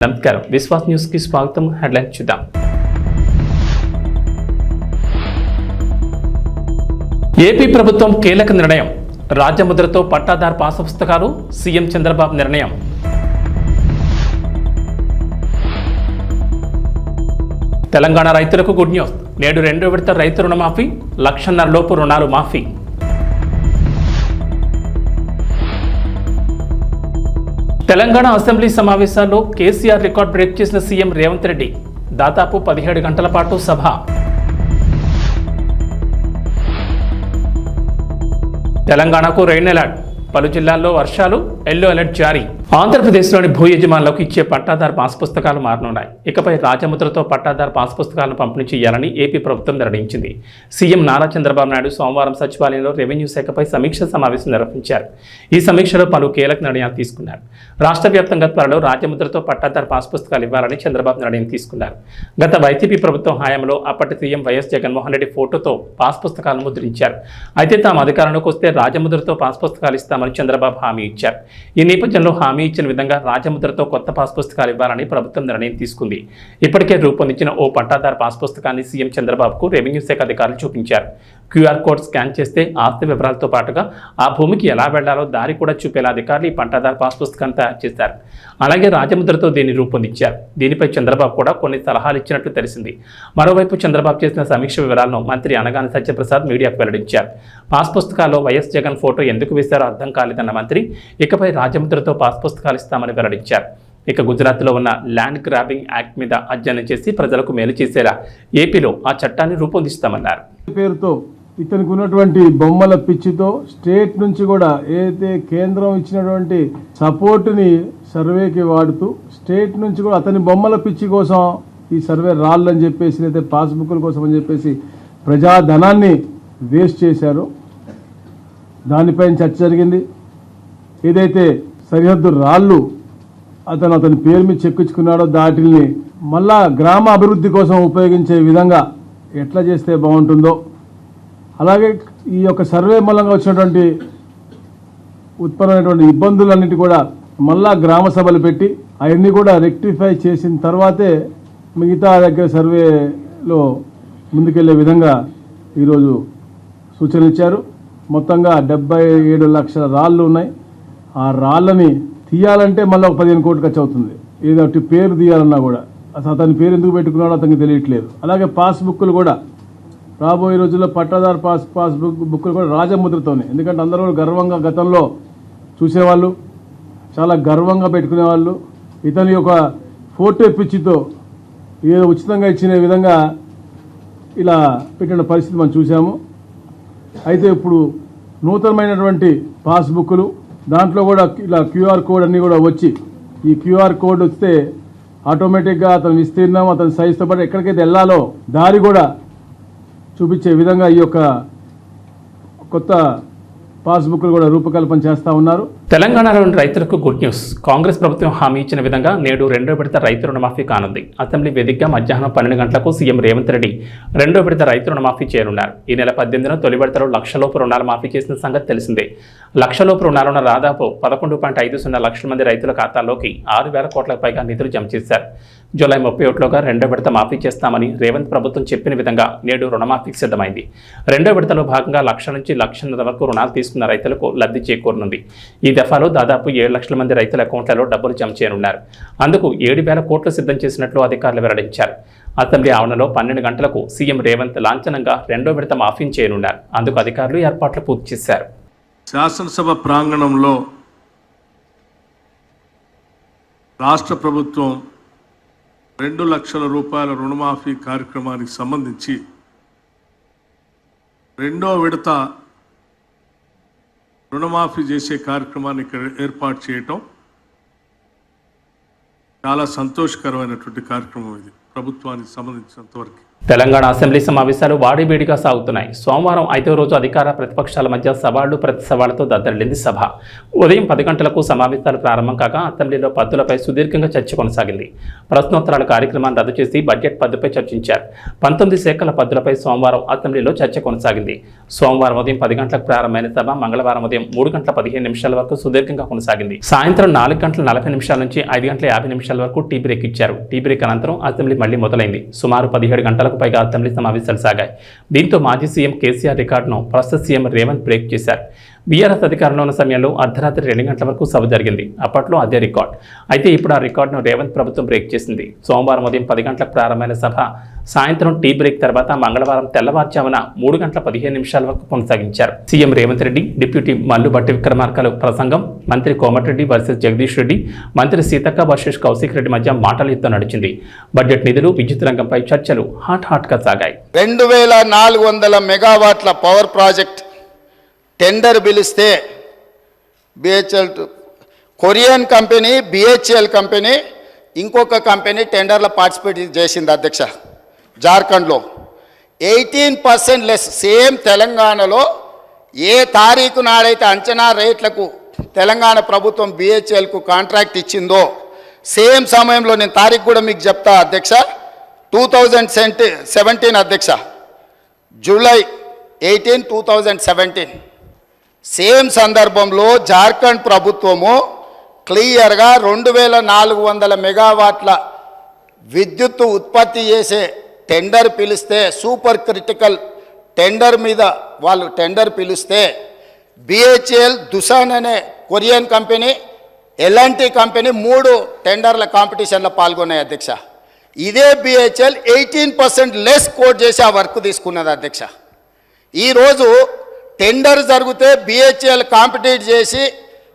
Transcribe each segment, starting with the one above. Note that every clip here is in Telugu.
నమస్కారం, విశ్వాస్ న్యూస్ కి స్వాగతం. హెడ్లైన్ చూద్దాం. ఏపీ ప్రభుత్వం కీలక నిర్ణయం. రాజ్యముద్రతో పట్టాదారు పాస్ పుస్తకాలు. సీఎం చంద్రబాబు నిర్ణయం. తెలంగాణ రైతులకు గుడ్ న్యూస్. నేడు 2వ విడత రైతు రుణమాఫీ. 1,50,000 లోపు రుణాలు మాఫీ. తెలంగాణ అసెంబ్లీ సమావేశాల్లో కేసీఆర్ రికార్డ్ బ్రేక్ చేసిన సీఎం రేవంత్ రెడ్డి. దాదాపు 17 గంటల పాటు సభ. తెలంగాణకు రెయిన్ అలర్ట్. పలు జిల్లాల్లో వర్షాలు. ఎల్లో అలర్ట్ జారీ. ఆంధ్రప్రదేశ్లోని భూ యజమానులకు ఇచ్చే పట్టాదారు పాస్ పుస్తకాలు మారనున్నాయి. ఇకపై రాజముద్రతో పట్టాదారు పాస్ పుస్తకాలను పంపిణీ చేయాలని ఏపీ ప్రభుత్వం నిర్ణయించింది. సీఎం నారా చంద్రబాబు నాయుడు సోమవారం సచివాలయంలో రెవెన్యూ శాఖపై సమీక్ష సమావేశం నిర్వహించారు. ఈ సమీక్షలో పలు కీలక నిర్ణయాలు తీసుకున్నారు. రాష్ట్ర వ్యాప్తంగా త్వరలో రాజముద్రతో పట్టాదారు పాస్ పుస్తకాలు ఇవ్వాలని చంద్రబాబు నిర్ణయం తీసుకున్నారు. గత వైసీపీ ప్రభుత్వం హయాంలో అప్పటి సీఎం వైఎస్ జగన్మోహన్ రెడ్డి ఫోటోతో పాస్ పుస్తకాలను ముద్రించారు. అయితే తాము అధికారంలోకి వస్తే రాజముద్రతో పాస్ పుస్తకాలు ఇస్తామని చంద్రబాబు హామీ ఇచ్చారు. ఈ నేపథ్యంలో హామీ ఇచ్చిన విధంగా రాజముద్రతో కొత్త పాస్ పుస్తకాలు ఇవ్వాలని ప్రభుత్వం నిర్ణయం తీసుకుంది. ఇప్పటికే రూపొందించిన ఓ పట్టాదారు పాస్ పుస్తకాన్ని సీఎం చంద్రబాబుకు రెవెన్యూ శాఖ అధికారులు చూపించారు. క్యూఆర్ కోడ్ స్కాన్ చేస్తే ఆస్తి వివరాలతో పాటుగా ఆ భూమికి ఎలా వెళ్లాలో దారి కూడా చూపేలా అధికారులు ఈ పట్టాదారు పాస్ పుస్తకాన్ని తయారు చేశారు. అలాగే రాజముద్రతో దీన్ని రూపొందించారు. దీనిపై చంద్రబాబు కూడా కొన్ని సలహాలు ఇచ్చినట్లు తెలిసింది. మరోవైపు చంద్రబాబు చేసిన సమీక్ష వివరాలను మంత్రి అనగాని సత్యప్రసాద్ మీడియాకు వెల్లడించారు. పాస్ పుస్తకాల్లో వైఎస్ జగన్ ఫోటో ఎందుకు వేశారో అర్థం కాలేదన్న మంత్రి ఇకపై రాజముద్రతో పాస్ పుస్తకాలు ఇస్తామని వెల్లడించారు. ఇక గుజరాత్లో ఉన్న ల్యాండ్ గ్రాబింగ్ యాక్ట్ మీద అధ్యయనం చేసి ప్రజలకు మేలు చేసేలా ఏపీలో ఆ చట్టాన్ని రూపొందిస్తామన్నారు. పేరుతో ఇతనికి ఉన్నటువంటి బొమ్మల పిచ్చితో స్టేట్ నుంచి కూడా ఏదైతే కేంద్రం ఇచ్చినటువంటి సపోర్ట్ని సర్వేకి వాడుతూ స్టేట్ నుంచి కూడా అతని బొమ్మల పిచ్చి కోసం ఈ సర్వే రాళ్ళని చెప్పేసి లేదా పాస్బుక్ల కోసం అని చెప్పేసి ప్రజాధనాన్ని వేస్ట్ చేశారో దానిపైన చర్చ జరిగింది. ఏదైతే సరిహద్దు రాళ్ళు అతని పేరు మీద చెక్కించుకున్నాడో దాటిని మళ్ళా గ్రామ అభివృద్ధి కోసం ఉపయోగించే విధంగా ఎట్లా చేస్తే బాగుంటుందో, అలాగే ఈ యొక్క సర్వే మూలంగా వచ్చినటువంటి ఉత్పన్నమైనటువంటి ఇబ్బందులన్నిటి కూడా మళ్ళా గ్రామ సభలు పెట్టి అవన్నీ కూడా రెక్టిఫై చేసిన తర్వాతే మిగతా దగ్గర సర్వేలో ముందుకెళ్లే విధంగా ఈరోజు సూచనలు ఇచ్చారు. మొత్తంగా 77 లక్షల రాళ్ళు ఉన్నాయి. ఆ రాళ్ళని తీయాలంటే మళ్ళీ ఒక 15 కోట్లు ఖర్చు అవుతుంది. ఏదో పేరు తీయాలన్నా కూడా అసలు అతని పేరు ఎందుకు పెట్టుకున్నాడో అతనికి తెలియట్లేదు. అలాగే పాస్బుక్లు కూడా రాబోయే రోజుల్లో పట్టాదారు పాస్బుక్లు కూడా రాజముద్రతోనే, ఎందుకంటే అందరూ గర్వంగా గతంలో చూసేవాళ్ళు, చాలా గర్వంగా పెట్టుకునేవాళ్ళు. ఇతని యొక్క ఫోటో పిచ్చితో ఏదో ఉచితంగా ఇచ్చిన విధంగా ఇలా పెట్టిన పరిస్థితి మనం చూసాము. అయితే ఇప్పుడు నూతనమైనటువంటి పాస్బుక్లు దాంట్లో కూడా ఇలా క్యూఆర్ కోడ్ అన్నీ కూడా వచ్చి, ఈ క్యూఆర్ కోడ్ వస్తే ఆటోమేటిక్గా అతని విస్తీర్ణం, అతని సైజుతో పాటు ఎక్కడికైతే వెళ్ళాలో దారి కూడా చూపించే విధంగా ఈ యొక్క కొత్త పాస్బుక్లు కూడా రూపకల్పన చేస్తూ ఉన్నారు. తెలంగాణలోని రైతులకు గుడ్ న్యూస్. కాంగ్రెస్ ప్రభుత్వం హామీ ఇచ్చిన విధంగా నేడు 2వ విడత రైతు రుణమాఫీ కానుంది. అసెంబ్లీ వేదికగా మధ్యాహ్నం 12 గంటలకు సీఎం రేవంత్ రెడ్డి 2వ విడత రైతు రుణమాఫీ చేయనున్నారు. ఈ నెల 18న తొలి విడతలో 1,00,000 లోపు రుణాలు మాఫీ చేసిన సంగతి తెలిసిందే. 1,00,000 లోపు రుణాలున్న దాదాపు 11.50 లక్షల మంది రైతుల ఖాతాల్లోకి 6,000 కోట్లకు పైగా నిధులు జమ చేశారు. జూలై 31లోగా 2వ విడత మాఫీ చేస్తామని రేవంత్ ప్రభుత్వం చెప్పిన విధంగా నేడు రుణమాఫీకి సిద్ధమైంది. 2వ విడతలో భాగంగా 1,00,000 నుంచి 1,50,000 వరకు రుణాలు తీసుకున్న రైతులకు లబ్ధి చేకూరనుంది. ఈ దఫాలో దాదాపు 7 లక్షల మంది రైతుల అకౌంట్లలో డబ్బులు జమ చేయనున్నారు. అందుకు 7,000 కోట్లు సిద్ధం చేసినట్లు అధికారులు వెల్లడించారు. అసెంబ్లీ ఆవరణలో 12 గంటలకు సీఎం రేవంత్ లాంఛనంగా 2వ విడత మాఫీ చేయనున్నారు. అందుకు అధికారులు ఏర్పాట్లు పూర్తి చేశారు. శాసనసభ ప్రాంగణంలో రాష్ట్ర ప్రభుత్వం 2 లక్షల రూపాయల రుణమాఫీ కార్యక్రమానికి సంబంధించి 2వ విడత రుణమాఫీ చేసే కార్యక్రమాన్ని ఇక్కడ ఏర్పాటు చేయటం చాలా సంతోషకరమైనటువంటి కార్యక్రమం. ఇది ప్రభుత్వానికి సంబంధించినంతవరకు తెలంగాణ అసెంబ్లీ సమావేశాలు వాడివేడిగా సాగుతున్నాయి. సోమవారం 5వ రోజు అధికార ప్రతిపక్షాల మధ్య సవాళ్లు ప్రతి సవాళ్లతో దద్దరిల్లింది సభ. ఉదయం 10 గంటలకు సమావేశాలు ప్రారంభం కాగా అసెంబ్లీలో పద్దులపై సుదీర్ఘంగా చర్చ కొనసాగింది. ప్రశ్నోత్తరాల కార్యక్రమాన్ని రద్దు చేసి బడ్జెట్ పద్దుపై చర్చించారు. 19 శాఖల పద్దులపై సోమవారం అసెంబ్లీలో చర్చ కొనసాగింది. సోమవారం ఉదయం 10 గంటలకు ప్రారంభమైన సభ మంగళవారం ఉదయం 3 గంటల 15 నిమిషాల వరకు సుదీర్ఘంగా కొనసాగింది. సాయంత్రం 4 గంటల 40 నిమిషాల నుంచి 5 గంటల 50 నిమిషాల వరకు టీ బ్రేక్ ఇచ్చారు. టీ బ్రేక్ అనంతరం అసెంబ్లీ మళ్లీ మొదలైంది. సుమారు 17 గంటలకు పైగా అసెంబ్లీ సమావేశాలు సాగాయి. దీంతో మాజీ సీఎం కేసీఆర్ రికార్డును ప్రస్తుత సీఎం రేవంత్ బ్రేక్ చేశారు. బీఆర్ఎస్ అధికారంలో ఉన్న సమయంలో అర్ధరాత్రి 2 గంటల వరకు సభ జరిగింది. అప్పట్లో అదే రికార్డ్. అయితే ఇప్పుడు ఆ రికార్డును రేవంత్ ప్రభుత్వం బ్రేక్ చేసింది. సోమవారం ఉదయం 10 గంటలకు ప్రారంభమైన సభ సాయంత్రం టీ బ్రేక్ తర్వాత మంగళవారం తెల్లవారుజామున 3 గంటల 15 నిమిషాల వరకు కొనసాగించారు. సీఎం రేవంత్ రెడ్డి, డిప్యూటీ మల్లుబట్టి విక్రమార్కలు ప్రసంగం, మంత్రి కోమటిరెడ్డి వర్సెస్ జగదీష్ రెడ్డి, మంత్రి సీతక్క వర్సెస్ కౌశిక్ రెడ్డి మధ్య మాటల యుద్ధం నడిచింది. బడ్జెట్ నిధులు, విద్యుత్ రంగంపై చర్చలు హాట్గా సాగాయి. 2400 మెగావాట్ల పవర్ ప్రాజెక్ట్ టెండర్ పిలిస్తే BHEL Korean company, BHEL company, ఇంకొక కంపెనీ టెండర్లో పార్టిసిపేట్ చేసింది అధ్యక్ష. జార్ఖండ్లో 18% లెస్. సేమ్ తెలంగాణలో ఏ తారీఖు నాడైతే అంచనా రేట్లకు తెలంగాణ ప్రభుత్వం బిహెచ్ఎల్కు కాంట్రాక్ట్ ఇచ్చిందో సేమ్ సమయంలో, నేను తారీఖు కూడా మీకు చెప్తా అధ్యక్ష, 2017 అధ్యక్ష, జూలై 18, 2017 సేమ్ సందర్భంలో జార్ఖండ్ ప్రభుత్వము క్లియర్గా 2400 మెగావాట్ల విద్యుత్తు ఉత్పత్తి చేసే టెండర్ పిలిస్తే, సూపర్ క్రిటికల్ టెండర్ మీద వాళ్ళు టెండర్ పిలిస్తే బిహెచ్ఎల్, దుసాన్ అనే కొరియన్ కంపెనీ, ఎల్ఎన్టీ కంపెనీ 3 టెండర్ల కాంపిటీషన్లో పాల్గొన్నాయి అధ్యక్ష. ఇదే బిహెచ్ఎల్ 18% లెస్ కోట్ చేసి ఆ వర్క్ తీసుకున్నది అధ్యక్ష. ఈరోజు టెండర్ జరిగితే బిహెచ్ఎల్ కాంపిటీట్ చేసి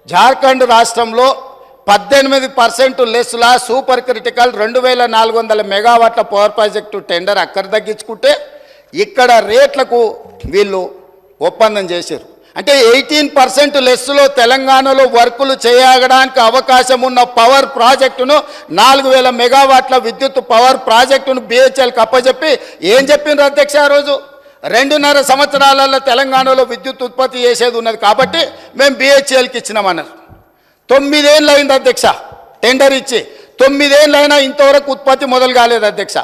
జార్ఖండ్ రాష్ట్రంలో 18% లెస్లా సూపర్ క్రిటికల్ 2400 మెగావాట్ల పవర్ ప్రాజెక్టు టెండర్ అక్కడ తగ్గించుకుంటే ఇక్కడ రేట్లకు వీళ్ళు ఒప్పందం చేశారు. అంటే 18% లెస్లో తెలంగాణలో వర్కులు చేయడానికి అవకాశం ఉన్న పవర్ ప్రాజెక్టును 4000 మెగావాట్ల విద్యుత్ పవర్ ప్రాజెక్టును బిహెచ్ఎల్కి అప్పచెప్పి ఏం చెప్పిండ్రు అధ్యక్ష? ఆ రోజు 2.5 సంవత్సరాలలో తెలంగాణలో విద్యుత్ ఉత్పత్తి చేసేది ఉన్నది కాబట్టి మేము బిహెచ్ఎల్కి ఇచ్చినామన్నారు. 9 ఏళ్ళు అయింది అధ్యక్ష టెండర్ ఇచ్చి. 9 ఏళ్ళు అయినా ఇంతవరకు ఉత్పత్తి మొదలు కాలేదు అధ్యక్ష.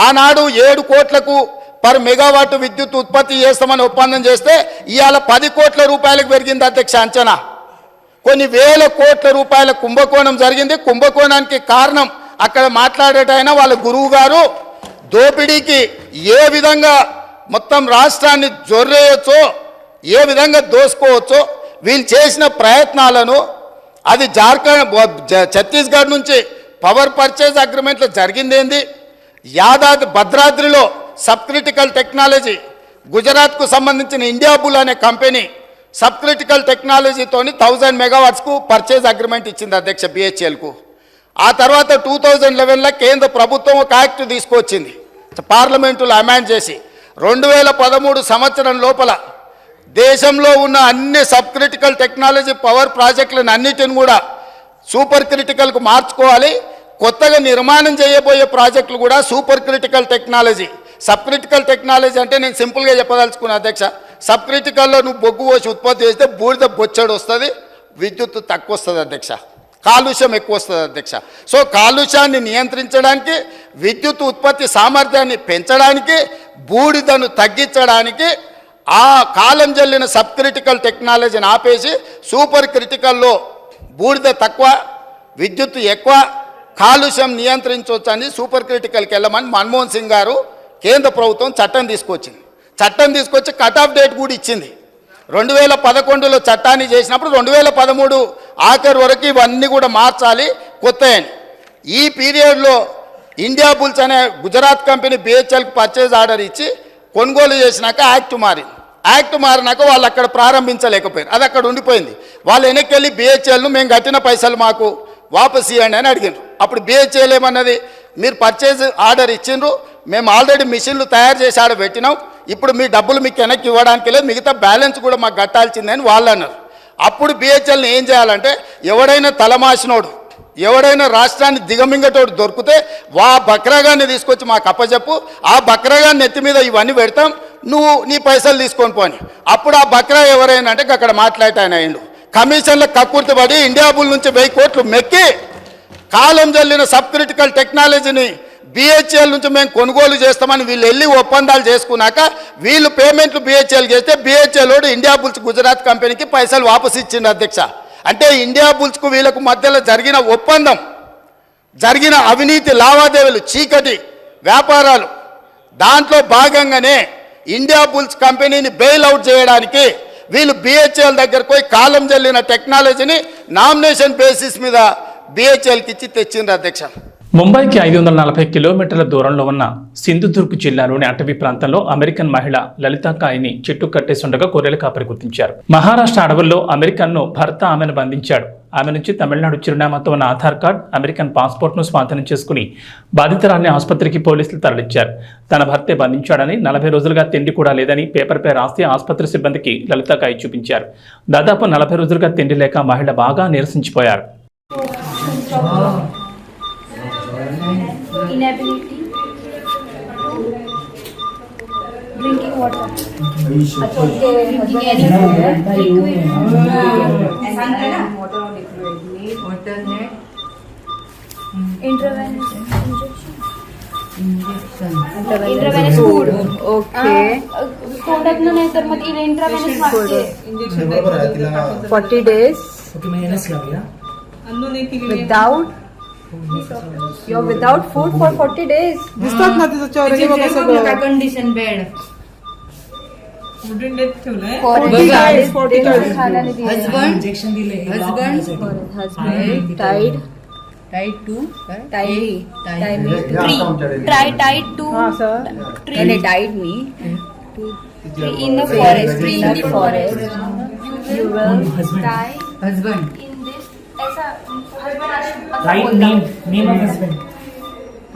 ఆనాడు 7 కోట్లకు పర్ మెగావాట్ విద్యుత్ ఉత్పత్తి చేస్తామని ఒప్పందం చేస్తే ఇవాళ 10 కోట్ల రూపాయలకు పెరిగింది అధ్యక్ష అంచనా. కొన్ని వేల కోట్ల రూపాయల కుంభకోణం జరిగింది. కుంభకోణానికి కారణం అక్కడ మాట్లాడేటైనా వాళ్ళ గురువు గారు దోపిడీకి ఏ విధంగా మొత్తం రాష్ట్రాన్ని జొర్రేయచ్చో, ఏ విధంగా దోసుకోవచ్చో వీళ్ళు చేసిన ప్రయత్నాలను, అది జార్ఖండ్ ఛత్తీస్గఢ్ నుంచి పవర్ పర్చేజ్ అగ్రిమెంట్లో జరిగిందేంది, భద్రాద్రిలో సబ్ క్రిటికల్ టెక్నాలజీ, గుజరాత్కు సంబంధించిన ఇండియాబుల్ అనే కంపెనీ సబ్ క్రిటికల్ టెక్నాలజీతోని 1000 మెగావాట్స్కు పర్చేజ్ అగ్రిమెంట్ ఇచ్చింది అధ్యక్ష బిహెచ్ఎల్కు. ఆ తర్వాత 2011లో కేంద్ర ప్రభుత్వం ఒక యాక్ట్ తీసుకొచ్చింది, పార్లమెంటులో అమెండ్ చేసి 2013 సంవత్సరం లోపల దేశంలో ఉన్న అన్ని సబ్ క్రిటికల్ టెక్నాలజీ పవర్ ప్రాజెక్టులను అన్నిటిని కూడా సూపర్ క్రిటికల్కు మార్చుకోవాలి. కొత్తగా నిర్మాణం చేయబోయే ప్రాజెక్టులు కూడా super critical technology. Sub critical technology అంటే నేను సింపుల్గా చెప్పదలుచుకున్నా అధ్యక్ష, సబ్ క్రిటికల్లో నువ్వు బొగ్గు పోసి ఉత్పత్తి చేస్తే బూడిద బొచ్చడు వస్తుంది, విద్యుత్ తక్కువ వస్తుంది అధ్యక్ష, కాలుష్యం ఎక్కువ వస్తుంది అధ్యక్ష. సో కాలుష్యాన్ని నియంత్రించడానికి, విద్యుత్ ఉత్పత్తి సామర్థ్యాన్ని పెంచడానికి, బూడిదను తగ్గించడానికి ఆ కాలం జల్లిన సబ్ క్రిటికల్ టెక్నాలజీని ఆపేసి సూపర్ క్రిటికల్లో బూడిద తక్కువ, విద్యుత్ ఎక్కువ, కాలుష్యం నియంత్రించవచ్చని సూపర్ క్రిటికల్కి వెళ్ళమని మన్మోహన్ సింగ్ గారు కేంద్ర ప్రభుత్వం చట్టం తీసుకొచ్చింది. చట్టం తీసుకొచ్చి కట్ ఆఫ్ డేట్ కూడా ఇచ్చింది. 2011లో చట్టాన్ని చేసినప్పుడు 2013 ఆఖరి వరకు ఇవన్నీ కూడా మార్చాలి కొత్తయని. ఈ పీరియడ్లో ఇండియా బుల్స్ అనే గుజరాత్ కంపెనీ బిహెచ్ఎల్కి పర్చేజ్ ఆర్డర్ ఇచ్చి కొనుగోలు చేసినాక యాక్ట్ మారింది. యాక్ట్ మారినాక వాళ్ళు అక్కడ ప్రారంభించలేకపోయారు, అది అక్కడ ఉండిపోయింది. వాళ్ళు వెనక్కి బిహెచ్ఎల్ను మేము కట్టిన పైసలు మాకు వాపస్ ఇవ్వండి అని అడిగినారు. అప్పుడు బిహెచ్ఎల్ ఏమన్నది, మీరు పర్చేజ్ ఆర్డర్ ఇచ్చిండ్రు, మేము ఆల్రెడీ మిషన్లు తయారు చేసి ఆడ పెట్టినాం, ఇప్పుడు మీ డబ్బులు మీకు వెనక్కి ఇవ్వడానికి లేదు, మిగతా బ్యాలెన్స్ కూడా మాకు కట్టాల్సిందని వాళ్ళు అన్నారు. అప్పుడు బిహెచ్ఎల్ని ఏం చేయాలంటే, ఎవడైనా తలమాసినోడు ఎవడైనా రాష్ట్రాన్ని దిగమింగటోడు దొరికితే బక్రాగాన్ని తీసుకొచ్చి మాకు అప్పచెప్పు, ఆ బక్రాగాన్ని నెత్తి మీద ఇవన్నీ పెడతాం, నువ్వు నీ పైసలు తీసుకొని పోని. అప్పుడు ఆ బక్రా ఎవరైనా అంటే అక్కడ మాట్లాడటాయన అయిండు. కమిషన్ల కక్కుర్తిపడి ఇండియా బుల్ నుంచి 1000 కోట్లు మెక్కి కాలం జల్లిన సబ్ క్రిటికల్ టెక్నాలజీని బిహెచ్ఎల్ నుంచి మేము కొనుగోలు చేస్తామని వీళ్ళు వెళ్ళి ఒప్పందాలు చేసుకున్నాక వీళ్ళు పేమెంట్లు బిహెచ్ఎల్ చేస్తే బిహెచ్ఎల్ ఇండియా బుల్స్ గుజరాత్ కంపెనీకి పైసలు వాపసు ఇచ్చింది అధ్యక్ష. అంటే ఇండియా బుల్స్కు వీళ్ళకు మధ్యలో జరిగిన ఒప్పందం, జరిగిన అవినీతి లావాదేవీలు, చీకటి వ్యాపారాలు, దాంట్లో భాగంగానే ఇండియా బుల్స్ కంపెనీని బెయిల్ అవుట్ చేయడానికి వీళ్ళు బిహెచ్ఎల్ దగ్గరకు పోయి కాలం జల్లిన టెక్నాలజీని నామినేషన్ బేసిస్ మీద బిహెచ్ఎల్కి ఇచ్చి తెచ్చిండ్రు అధ్యక్ష. ముంబైకి 540 కిలోమీటర్ల దూరంలో ఉన్న సింధుదుర్గ్ జిల్లాలోని అటవీ ప్రాంతంలో అమెరికన్ మహిళ లలితా కాయిని చెట్టు కట్టేస్తుండగా గొర్రెల కాపరి గుర్తించారు. మహారాష్ట్ర అడవుల్లో అమెరికన్ను భర్త ఆమెను బంధించాడు. ఆమె నుంచి తమిళనాడు చిరునామాతో ఉన్న ఆధార్ కార్డ్, అమెరికన్ పాస్పోర్ట్ను స్వాధీనం చేసుకుని బాధితురాల్ని ఆసుపత్రికి పోలీసులు తరలించారు. తన భర్తే బంధించాడని, 40 రోజులుగా తిండి కూడా లేదని పేపర్పై రాసి ఆసుపత్రి సిబ్బందికి లలితా కాయి చూపించారు. దాదాపు 40 రోజులుగా తిండి లేక మహిళ బాగా నీరసించిపోయారు. Inability drinking water. Drinking any liquid. Intravenous injection. Intravenous food. Okay. Product no nahi tar mat intravenous मागते. Injection 40 days. Okay, maintenance लग गया. Without you're without food for 40 days. दिसतात ना तिचं चेहरा बघा सगळं. Condition bed. वुडन डेथ ठेवलंय. 40 days. 40 days. Husband injection दिले. Husband tied. Tied to tied to हां sir. and it tied me to in the forest. You will die. Husband in this ऐसा husband Right name of husband.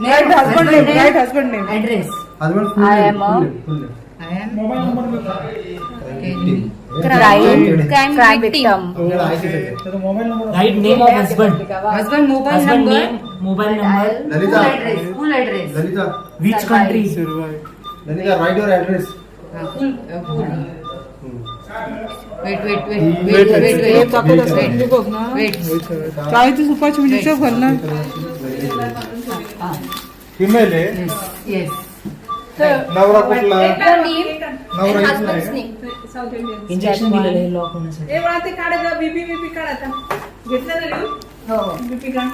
Right husband name. Right husband name. address. I am crime victim. Right name of husband. Husband mobile Husband number. name, mobile number. Full address. Lalita, Which country? Lalita, write your address. Full. Wait. काय तू सुपाची म्हणजे भर ना. Female आहे. Yes. नवरा कुठला? Your name नवरा and इथला husband's आहे. name. Injection दिलेलं आहे लॉक होण्यासाठी. ए बाळा ते काढ ग बीपी काढ आता. घेतलं ना लिहून? हो. बीपी काढ.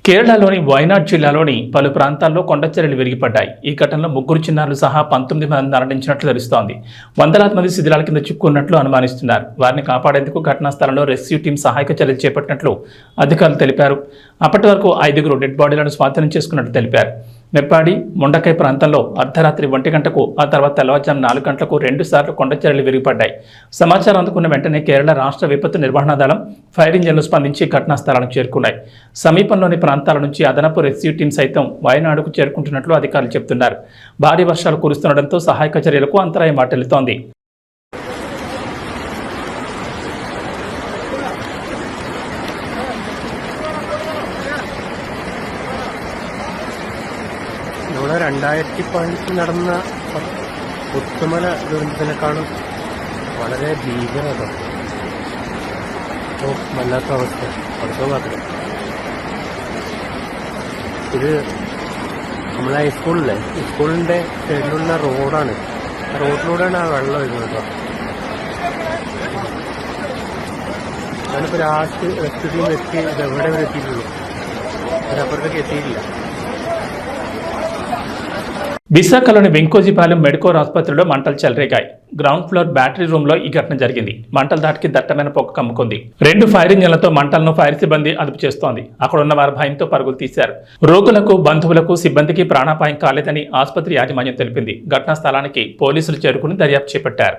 కేరళలోని వయనాడ్ జిల్లాలోని పలు ప్రాంతాల్లో కొండచర్యలు విరిగిపడ్డాయి. ఈ ఘటనలో 3 చిన్నారులు సహా 19 మంది మరణించినట్లు తెలుస్తోంది. వందలాది మంది శిథిలాల కింద చిక్కున్నట్లు అనుమానిస్తున్నారు. వారిని కాపాడేందుకు ఘటనా స్థలంలో రెస్క్యూ టీం సహాయక చర్యలు చేపట్టినట్లు అధికారులు తెలిపారు. అప్పటి వరకు 5 డెడ్ బాడీలను స్వాధీనం చేసుకున్నట్లు తెలిపారు. మెప్పాడి, ముండకై ప్రాంతంలో అర్ధరాత్రి 1 గంటకు, ఆ తర్వాత తెల్లవారుజాము 4 గంటలకు 2 సార్లు కొండచర్యలు విరిగిపడ్డాయి. సమాచారం అందుకున్న వెంటనే కేరళ రాష్ట్ర విపత్తు నిర్వహణ దళం, ఫైర్ ఇంజన్లు స్పందించి ఘటనా స్థలానికి చేరుకున్నాయి. సమీపంలోని ప్రాంతాల నుంచి అదనపు రెస్క్యూ టీం సైతం వయనాడుకు చేరుకుంటున్నట్లు అధికారులు చెబుతున్నారు. భారీ వర్షాలు కురుస్తుండటంతో సహాయక చర్యలకు అంతరాయం వాటిల్లుతోంది. ഇവിടെ 2015 നടന്ന പുത്തുമല ദുരന്തത്തിനേക്കാളും വളരെ ഭീകരത. വല്ലാത്ത അവസ്ഥ. അടുത്ത മാത്രം ഇത് നമ്മളെ സ്കൂളിലെ സ്കൂളിൻ്റെ സൈഡിലുള്ള റോഡാണ്. റോഡിലൂടെയാണ് ആ വെള്ളം വരുന്നത് കേട്ടോ. ഞാനിപ്പോൾ ലാസ്റ്റ് റെസ്ക്യൂ ടീം എത്തി ഇതെവിടെ വരെ എത്തിയിട്ടുള്ളൂ. അതിനപ്പുറത്തേക്ക് എത്തിയിട്ടില്ല. విశాఖలోని వెంకోజీపాలెం మెడికోర్ ఆసుపత్రిలో మంటలు చెలరేగాయి. గ్రౌండ్ ఫ్లోర్ బ్యాటరీ రూమ్ లో ఈ ఘటన జరిగింది. మంటల దాటికి దట్టమైన పొగ కమ్ముకుంది. 2 ఫైర్ ఇంజన్లతో మంటలను ఫైర్ సిబ్బంది అదుపు చేస్తోంది. అక్కడ ఉన్న వారు భయంతో పరుగులు తీశారు. రోగులకు, బంధువులకు, సిబ్బందికి ప్రాణాపాయం కాలేదని ఆసుపత్రి యాజమాన్యం తెలిపింది. ఘటనా స్థలానికి పోలీసులు చేరుకుని దర్యాప్తు చేపట్టారు.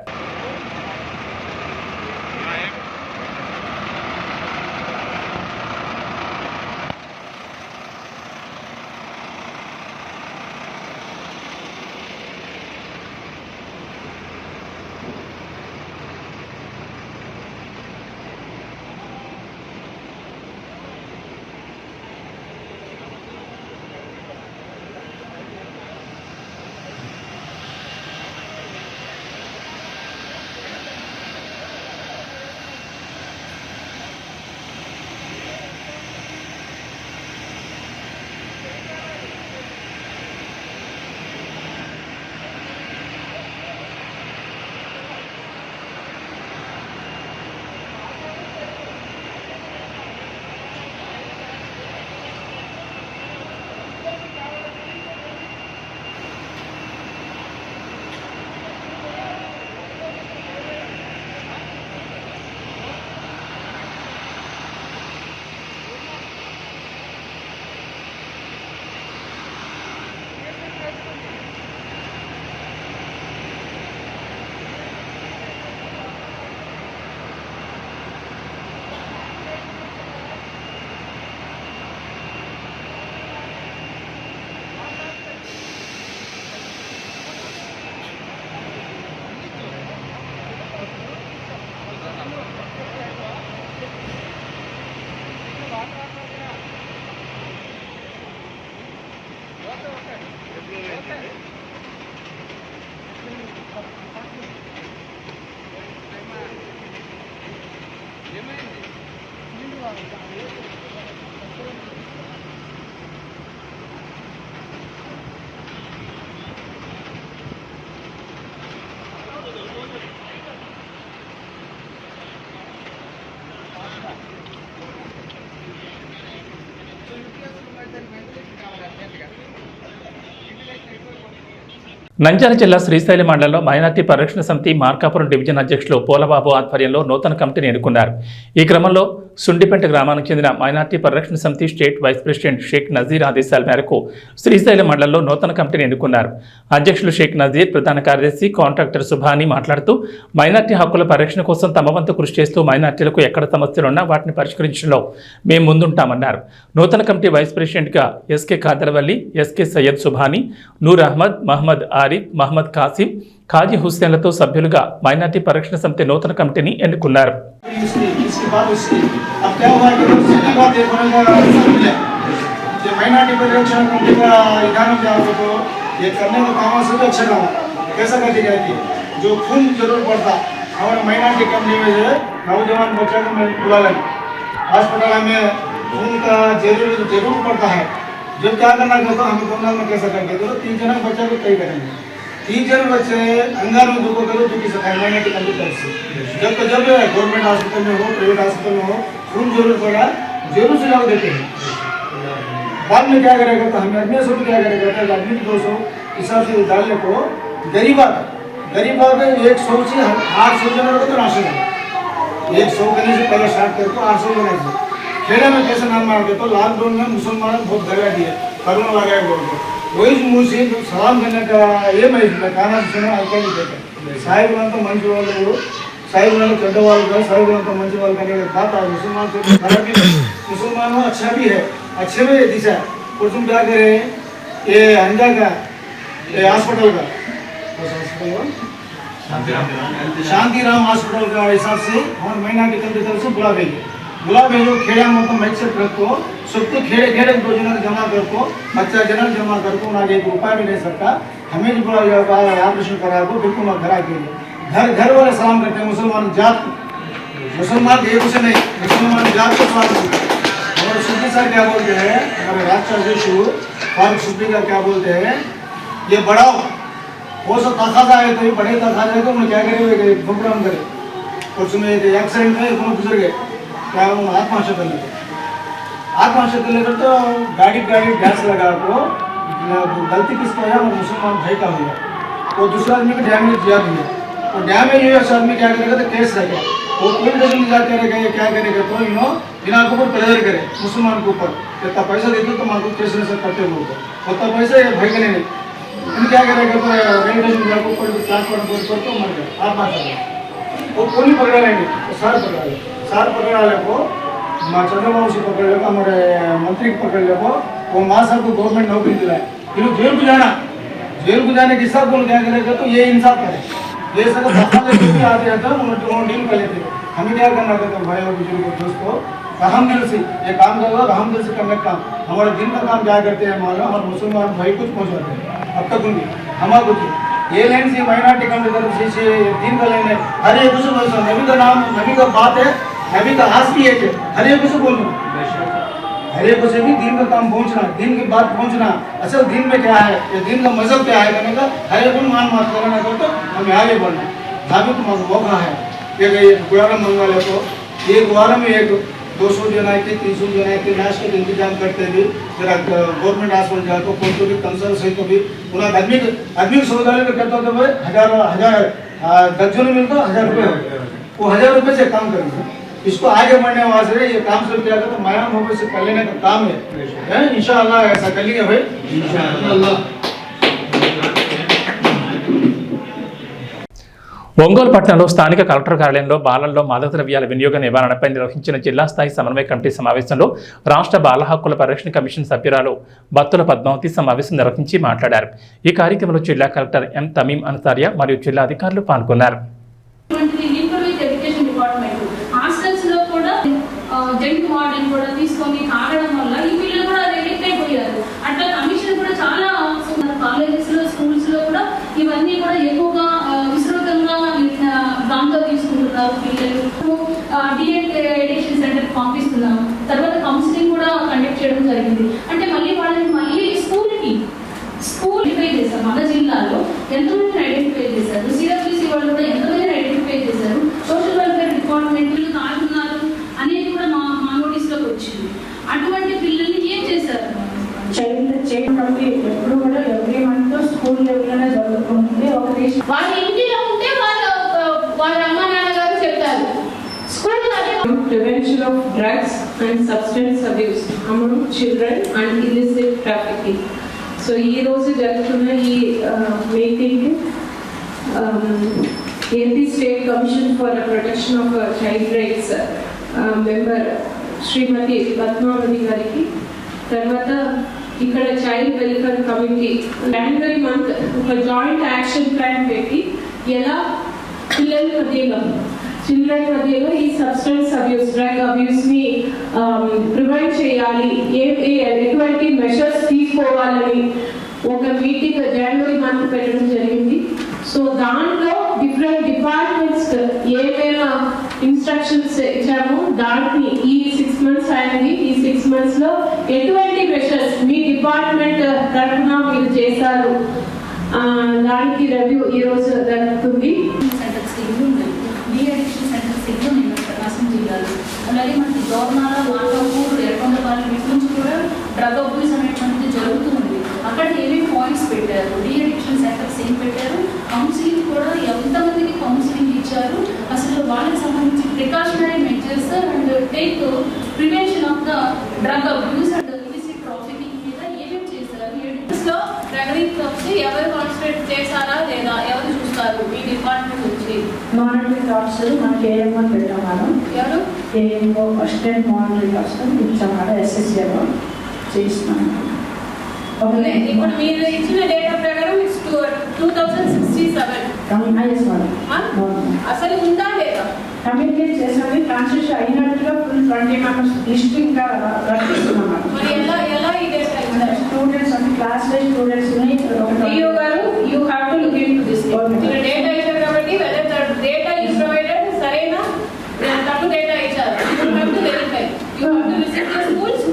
నంద్యాల జిల్లా శ్రీశైలం మండలంలో మైనార్టీ పరిరక్షణ సమితి మార్కాపురం డివిజన్ అధ్యక్షులు పోలబాబు ఆధ్వర్యంలో నూతన కమిటీని ఎన్నుకున్నారు. ఈ క్రమంలో సుండిపెంట గ్రామానికి చెందిన మైనార్టీ పరిరక్షణ సమితి state vice president Sheikh Nazir ఆదేశాల మేరకు శ్రీశైలం మండలంలో నూతన కమిటీని ఎన్నుకున్నారు. అధ్యక్షులు షేక్ నజీర్, ప్రధాన కార్యదర్శి కాంట్రాక్టర్ సుభాని మాట్లాడుతూ మైనార్టీ హక్కుల పరిరక్షణ కోసం తమ వంతు కృషి చేస్తూ మైనార్టీలకు ఎక్కడ సమస్యలున్నా వాటిని పరిష్కరించడంలో మేము ముందుంటామన్నారు. నూతన కమిటీ వైస్ ప్రెసిడెంట్గా ఎస్కే కాదరవల్లి, ఎస్కే సయ్యద్ సుభాని, నూర్ అహ్మద్, మహమ్మద్ ఆరిఫ్, మహమ్మద్ కాసిం, ఖాజీ హుస్సేన్లతో సభ్యులుగా మైనార్టీ పరిరక్షణ సమితి నూతన కమిటీని ఎన్నుకున్నారు. माइनॉरिटी परिरक्षण कमेटी का विधान को ये करने का काम से अच्छा काम कैसा करती जाती है जो खून जरूर पड़ता हमारे माइनॉरिटी कमेटी में जो है नौजवान बच्चा को मैं बुला लें हॉस्पिटल में खून का जरूर पड़ता है जब क्या करना चाहता हमें कोरोना में कैसा करके तो 3 जन बच्चा को तय करेंगे 3 जन बच्चे अंगार में दुखो करो दुखी सकता है माइनॉरिटी कमेटी तरफ से जब गवर्नमेंट हॉस्पिटल में हो प्राइवेट हॉस्पिटल में हो खून जरूर पड़ा जरूर सुझाव देते हैं. बाद में क्या करेगा तो हमें आदमी से क्या करेगा तो आदमी 200 हिसाब से डालने को गरीब में 100 से 800 जन को तो राशन है 100 करने से पहले स्टार्ट करके 800 जन है. खेड़ा में कैसे नाम मार तो लॉकडाउन में मुसलमान बहुत दगा दिए करोना लगाए बोल के वही मुँह से सलाम करने का ये मैं खाना सुना हल्का नहीं देता साहिब तो मंच वाले साहिब वाले चड्डे वाले साहिब तो मंच वाले करने का बात है मुसलमान से खराब भी मुसलमान अच्छा भी है अच्छे में दिशा और तुम क्या करें ये हंजा का ये हॉस्पिटल का शांतिराम हॉस्पिटल का हिसाब से हमारे माइनॉरिटी कमेटी तरफ से बुला भेजो खेड़ा मतलब मैक्सेट रखो सबको खेड़े 2 जन जमा करको बच्चा जन जमा करको ना 1 रुपया भी नहीं सकता हमें भी बुला ऑपरेशन करा को बिल्कुल घरा के घर वाले सलाम करते हैं मुसलमान जात मुसलमान एक से नहीं मुसलमान जात को सलाम करते हैं. हमारे सुप्री सर क्या बोलते हैं हमारे राष्ट्र अध्यक्ष फारूक सुप्री का क्या बोलते हैं ये बढ़ाओ वो सब तकाजा है तो ये बड़े तकाजा है तो उन्हें क्या करे प्रोग्राम करे और उसमें एक्सीडेंट में उन्होंने गुजर गए क्या आत्महत्या कर लेकर तो गाड़ी गैस लगा को गलती किसका है और मुसलमान भाई का हुआ वो दूसरा आदमी को डैमेज दिया दिया और डैमेज हुआ उस आदमी क्या करेगा तो केस रहेगा वो कोई डजन जा करेगा ये क्या करेगा तो बिना के ऊपर प्रेजर करे मुसलमान के ऊपर इतना पैसा देते तो माँ को केस नहीं सब करते लोग उतना पैसा भाई के नहीं इन क्या करेगा तो रेल डजन जा के ऊपर ट्रांसफर तो मर गया आत्महत्या वो कोई पकड़ा लेंगे सार पकड़ा ले को चंद्रबाबू से पकड़ लेगा हमारे मंत्री को पकड़ लेगा वो माँ साहब को गवर्नमेंट नौकरी दिलाए फिर जेल को जाने के हिसाब को क्या करेगा तो ये इंसाफ करे ये सब भी आते रहता है उन्होंने डील कर लेते हमें क्या करना था भाई और बुजुर्ग दोस्तों रहम दिल से ये काम करो रहम दिल से करने का काम हमारे दिन का काम क्या करते हैं मानो हमारे मुसलमान भाई कुछ पहुँचाते हैं अब तक उनकी हमारा कुछ ये लाइन से माइनॉरिटी कमेटी तरफ से दिन का लाइन है हर एक कुछ नबी का नाम नबी का बात है नबी का हाथ भी है हर एक कुछ बोलना हर एक से भी दिन का काम पहुंचना दिन की बात पहुंचना असल दिन में क्या है ये दिन का मजहब क्या है कहने का हर एक मान मात करना कर तो हमें आगे बढ़ना धाबी तुम्हारा मौका है ये गुआरा मंगवा ले तो ये गुआरा में एक 200 जन आए थे 300 जन आए थे लास्ट का इंतजाम करते थे जरा गवर्नमेंट हॉस्पिटल जाए तो कोई तो भी कंसल्ट से तो भी उन्हें आदमी शौचालय में कहता था भाई हजार दर्जनों मिलता 1000 रुपये वो 1000 रुपये से काम करेंगे इसको आगे बढ़ने वास्ते ये काम शुरू किया था तो माया मोहब्बत से कर लेने का काम है इंशाअल्लाह ऐसा कर लेंगे भाई इंशाअल्लाह. ఒంగోలు పట్టణంలో స్థానిక కలెక్టర్ కార్యాలయంలో బాలల్లో మాదక ద్రవ్యాల వినియోగ నివారణపై నిర్వహించిన జిల్లా స్థాయి సమన్వయ కమిటీ సమావేశంలో రాష్ట్ర బాల హక్కుల పరిరక్షణ కమిషన్ సభ్యురాలు బత్తుల పద్మావతి సమావేశం నిర్వహించి మాట్లాడారు. ఈ కార్యక్రమంలో జిల్లా కలెక్టర్ ఎం తమీం అన్సారియా మరియు జిల్లా అధికారులు పాల్గొన్నారు. ఇవన్నీ కూడా ఎక్కువగా విస్తృతంగా దాంతో తీసుకుంటున్నారు పిల్లలు డిఎడిక్షన్ సెంటర్ పంపిస్తున్నాము తర్వాత కౌన్సిలింగ్ కూడా కండక్ట్ చేయడం జరిగింది అంటే మళ్ళీ వాళ్ళని మళ్ళీ స్కూల్ ఐడెంటిఫై చేశారు మన జిల్లాలో ఎంతమందిని ఐడెంటిఫై చేశారు సిడబ్ల్యూసీ వాళ్ళు కూడా ఎంతమందిని ఐడెంటిఫై చేశారు సోషల్ వెల్ఫేర్ డిపార్ట్మెంట్ వీళ్ళు తాగుతున్నారు అనేది కూడా మా నోటీస్లోకి వచ్చింది అటువంటి పిల్లల్ని ఏం చేశారు చైల్డ్ కమిటీ ఎప్పుడు కూడా ఎవ్రీ మంత్ స్కూల్ లెవెల్లోనే జరుగుతుంది వాళ్ళ ఇంటిలో ఉంటే వాళ్ళ అమ్మ నాన్నగారు చెప్తారు. School prevention of drugs and substance abuse among children and illicit trafficking. So ఈ రోజు జరుగుతున్న ఈ meeting AP State Commission for the Protection of Child Rights member Shrimati Padmavathi గారికి, తర్వాత ఇక్కడ చైల్డ్ వెల్ఫేర్ కమిటీ జనవరి మంత్ ఒక జాయింట్ యాక్షన్ ప్లాన్ పెట్టి ఎలా చిల్డ్రన్ మధ్యలో ఈ సబ్స్టెన్స్ అబ్యూస్, డ్రగ్ అబ్యూస్ ని ప్రివెంట్ చేయాలి, ఎటువంటి మెషర్స్ తీసుకోవాలని ఒక మీటింగ్ జనవరి మంత్ పెట్టడం జరిగింది. సో దాంట్లో డిఫరెంట్ డిపార్ట్మెంట్స్ ఏమైనా ఇన్స్ట్రక్షన్స్ ఇచ్చామో దాన్ని ఈ 6 months అయింది. ఈ 6 months లో ఎటువంటి మెషర్స్ మీ డిపార్ట్మెంట్ తరఫున మీరు చేశారు దానికి రివ్యూ ఈ రోజు జరుగుతుంది. ప్రకాశం జిల్లాలో అలాగే మనకి దోర్నాల, మాటూరు, ఎర్రకొండపాలెం వీటి నుంచి కూడా డ్రగ్ అబ్యూస్ అనేటువంటిది జరుగుతూ ఉంది. అక్కడ ఏమేమి పాయింట్స్ పెట్టారు, డీఅడిక్షన్ సెంటర్స్ ఏం పెట్టారు, కౌన్సిలింగ్ కూడా ఎంతమందికి కౌన్సిలింగ్ ఇచ్చారు, అసలు వాళ్ళకి సంబంధించి precautionary measures and take prevention of the drug abuse and illicit trafficking మీద ఏమేమి చేశారు, లో రెగరింగ్ క్లబ్స్ ఎవరు కాన్సన్ట్రేట్ చేశారా లేదా ఎవరు చూస్తారు మీ డిపార్ట్మెంట్ నుంచి? మానిటరింగ్ ఆఫీసర్ మనకి ఏఎంఓ పెట్టాం మేడం. ఎవరు? ఏఎంఓ అసిస్టెంట్ మానిటరింగ్ ఆఫీసర్ ఇచ్చాం మేడం. ఎస్ఎస్ఏలో చేస్తున్నాను. ఇప్పుడు మీరు ఇచ్చిన డేటా ప్రకారం 2067 అసలు ఉందా లేదా? కమ్యూనికేట్ చేసాము, ట్రాన్స్లేషన్ అయినట్టుగా ఫుల్ 20 members లిస్ట్ ఇంకా రప్పిస్తున్నాం. మరి ఎలా ఈ డేటా స్టూడెంట్స్ అంటే క్లాస్ లో స్టూడెంట్స్ డిఓ గారు you have to look into this. మీరు డేటా ఇచ్చారు కాబట్టి whether the data is provided సరైన తప్పు డేటా ఇచ్చారు. You have to verify, you have to visit the schools,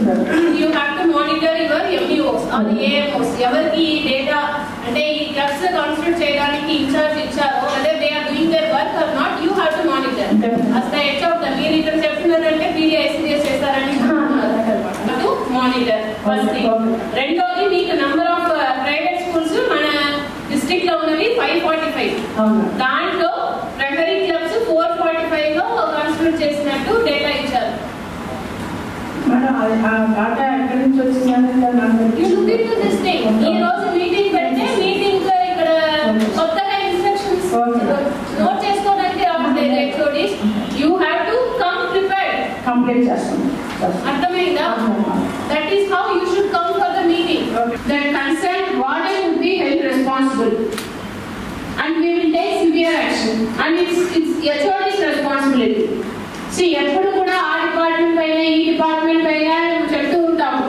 you have to monitor your MEOs or AMOs. ఎవరికి ఈ డేటా అంటే ఈ క్లబ్స్ కాన్సన్ట్రేట్ చేయడానికి ఇన్ఛార్జ్ ఇచ్చారో whether they are doing their work or not, you have to monitor. అసలు ఎట్లా అవుతారు మీరు ఇక్కడ చెప్తున్నారంటే పీడిఐసిడిఎస్ చేస్తారని మానిటర్. ఫస్ట్ రెండోది మీకు నంబర్ ఆఫ్ ప్రైవేట్ స్కూల్స్ మన డిస్ట్రిక్ట్ లో ఉన్నవి 545. దాంట్లో రెఫరీ క్లబ్స్ 445 లో కాన్స్టిట్యూట్ చేసినట్టు డేటా ఇచ్చారు. ఈ రోజు మీటింగ్ పెడితే మీటింగ్ ఇక్కడ కొత్తగా ఇన్స్ట్రక్షన్స్ నోట్ చేసుకోవడానికి రావట్లేదు. HODs you have to come prepared. Complete చేస్తాం. అర్థమైందా? That is how you should come for the meeting. The concerned warden will be held responsible and we will take severe action and it's HOD's responsibility. See, ఎప్పుడు కూడా ఆ డిపార్ట్మెంట్ పైన ఈ డిపార్ట్మెంట్ పైన చెప్తూ ఉంటాము.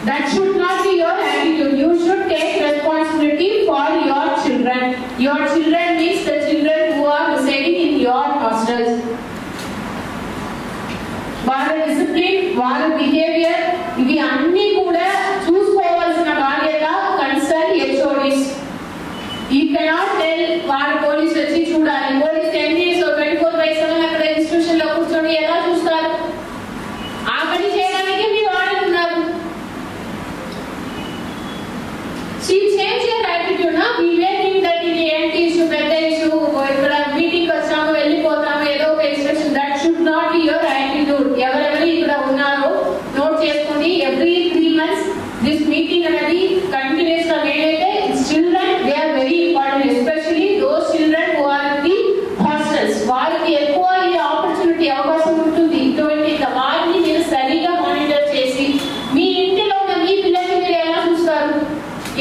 That should not be your attitude. You should take responsibility for your children. Your children means the children who are residing in your hostels. వాళ్ళ డిసిప్లిన్, వాళ్ళ బిహేవియర్ ఇవి అన్ని కూడా చూసుకోవాల్సిన బాధ్యత కన్సర్న్ హెచ్ఓడీస్. ఈ కెనాట్ టెల్ వాళ్ళ పోలీస్ వచ్చి చూడాలి. పోలీస్ 10 days 24/7 అక్కడ ఇన్స్టిట్యూషన్ లో కూర్చొని ఎలా చూస్తారు? ఆ పని చేయడానికి మీ వాళ్ళు ఉన్నారు. Change your attitude. నా వి మే థింక్ దట్ ఇది ఏంటి ఇష్యూ, పెద్ద ఇష్యూ, ఇక్కడ మీటింగ్ వచ్చాము వెళ్ళిపోతాము ఏదో ఒక instruction. That should not be your attitude. ఎవరెవరు ఇక్కడ ఉన్నారో నోట్ చేసుకోండి. ఎవ్రీ 3 months దిస్ మీటింగ్ అనేది కంటిన్యూస్ గా నేనైతే children they are very important, especially those children who are in the hostels. వాళ్ళకి ఎక్కువ ఈ ఆపర్చునిటీ అవకాశం ఉంటుంది. ఇటువంటి వారిని మీరు సరిగా మానిటర్ చేసి మీ ఇంటిలో ఉన్న మీ పిల్లల్ని మీరు ఎలా చూస్తారు,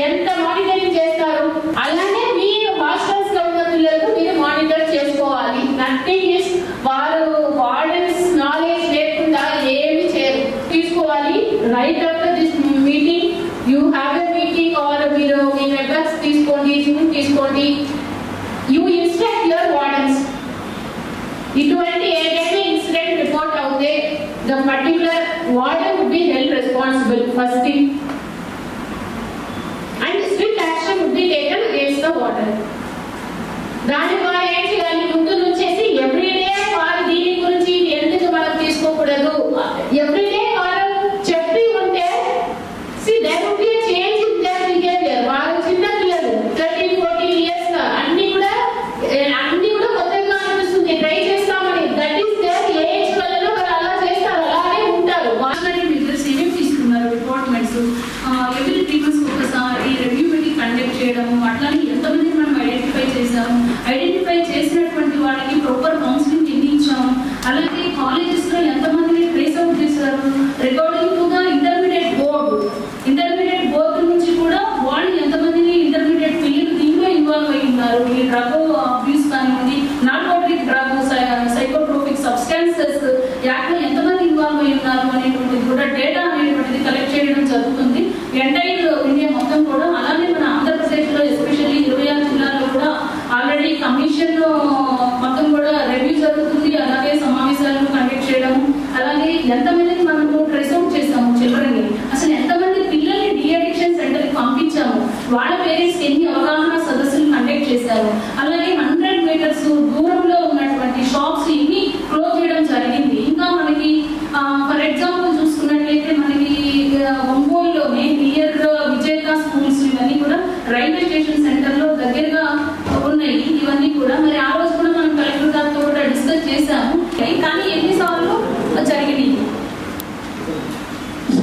ఎంత మానిటరింగ్ చేస్తారు, అలానే మీ హాస్టల్స్ లో ఉన్న పిల్లలకు మీరు మానిటర్ చేసుకోవాలి. నథింగ్ ఇస్ వారు వార్డెన్స్ నాలెడ్జ్ లేకుండా ఏమి తీసుకోవాలి. Right after this meeting you have a meeting or మీరు మీ మెంబర్స్ తీసుకోండి, జూమ్ తీసుకోండి. You instruct your wardens. ఇటువంటి ఏదైనా ఇన్సిడెంట్ రిపోర్ట్ అవుతే the particular warden would be held responsible first thing and strict action would be taken against the warden. దాని ద్వారా ఏం చేయాలి? ముందు నుంచేసి ఎవ్రీడే వారు దీని గురించి ఎందుకు మనం తీసుకోకూడదు ఎవ్రీడే వారు చెప్పి ఉంటే see there would be a change in their behavior. వారు చిన్న పిల్లలు 13-14 years అన్ని కూడా చేశాము, ఐడెంటిఫై చేసినటువంటి వాళ్ళకి ప్రాపర్ కౌన్సిలింగ్ ఎన్ని ఇచ్చాము, అలాగే కాలేజెస్లో ఎంతమందిని ట్రేస్ అవుట్ చేశారు, recording to the intermediate board నుంచి కూడా వాళ్ళు ఎంతమందిని ఇంటర్మీడియట్ పిల్లలు దీంట్లో ఇన్వాల్వ్ అయి ఉన్నారు, ఈ డ్రగ్ అబ్యూస్ కానివ్వండి, నార్కోటిక్ డ్రగ్, సైకోట్రోపిక్ సబ్స్టాన్సెస్ యాక్ట్లో ఎంతమంది ఇన్వాల్వ్ అయి ఉన్నారు అనేటువంటిది కూడా డేటా అనేటువంటిది కలెక్ట్ చేయడం జరుగుతుంది ఎంటైర్ ఇండియా మొత్తం కూడా. అలాగే మన ఆంధ్రప్రదేశ్లో ఎస్పెషల్లీ 26 జిల్లాల్లో కూడా ఆల్రెడీ కమిషన్ మొత్తం కూడా రివ్యూ జరుగుతుంది, అలాగే సమావేశాలను కండక్ట్ చేయడం, అలాగే ఎంతమందిని మనము ట్రేస్ అవుట్ చేస్తాము చిల్డ్రన్ని, అసలు ఎంతమంది పిల్లల్ని డీఅడిక్షన్ సెంటర్కి పంపించాము, వాళ్ళ పేరెంట్స్కి ఎన్ని అవగాహన సదస్సులు కండక్ట్ చేశారు, అలాగే 100 మీటర్స్ దూరంలో ఉన్నటువంటి షాప్స్ ఇన్ని క్లోజ్ చేయడం జరిగింది. ఇంకా మనకి ఫర్ ఎగ్జాంపుల్ చూసుకున్నట్లయితే మనకి ఒంగోలులోనే నియర్ విజేత స్కూల్స్ ఇవన్నీ కూడా రైల్వే స్టేషన్ సెంటర్లో దగ్గరగా ఉన్నాయి. ఇవన్నీ కూడా మరి ఆ రోజు కూడా మనం కలెక్టర్ గారితో కూడా డిస్కస్ చేశాము. కానీ ఎన్నిసార్లు జరిగినాయి?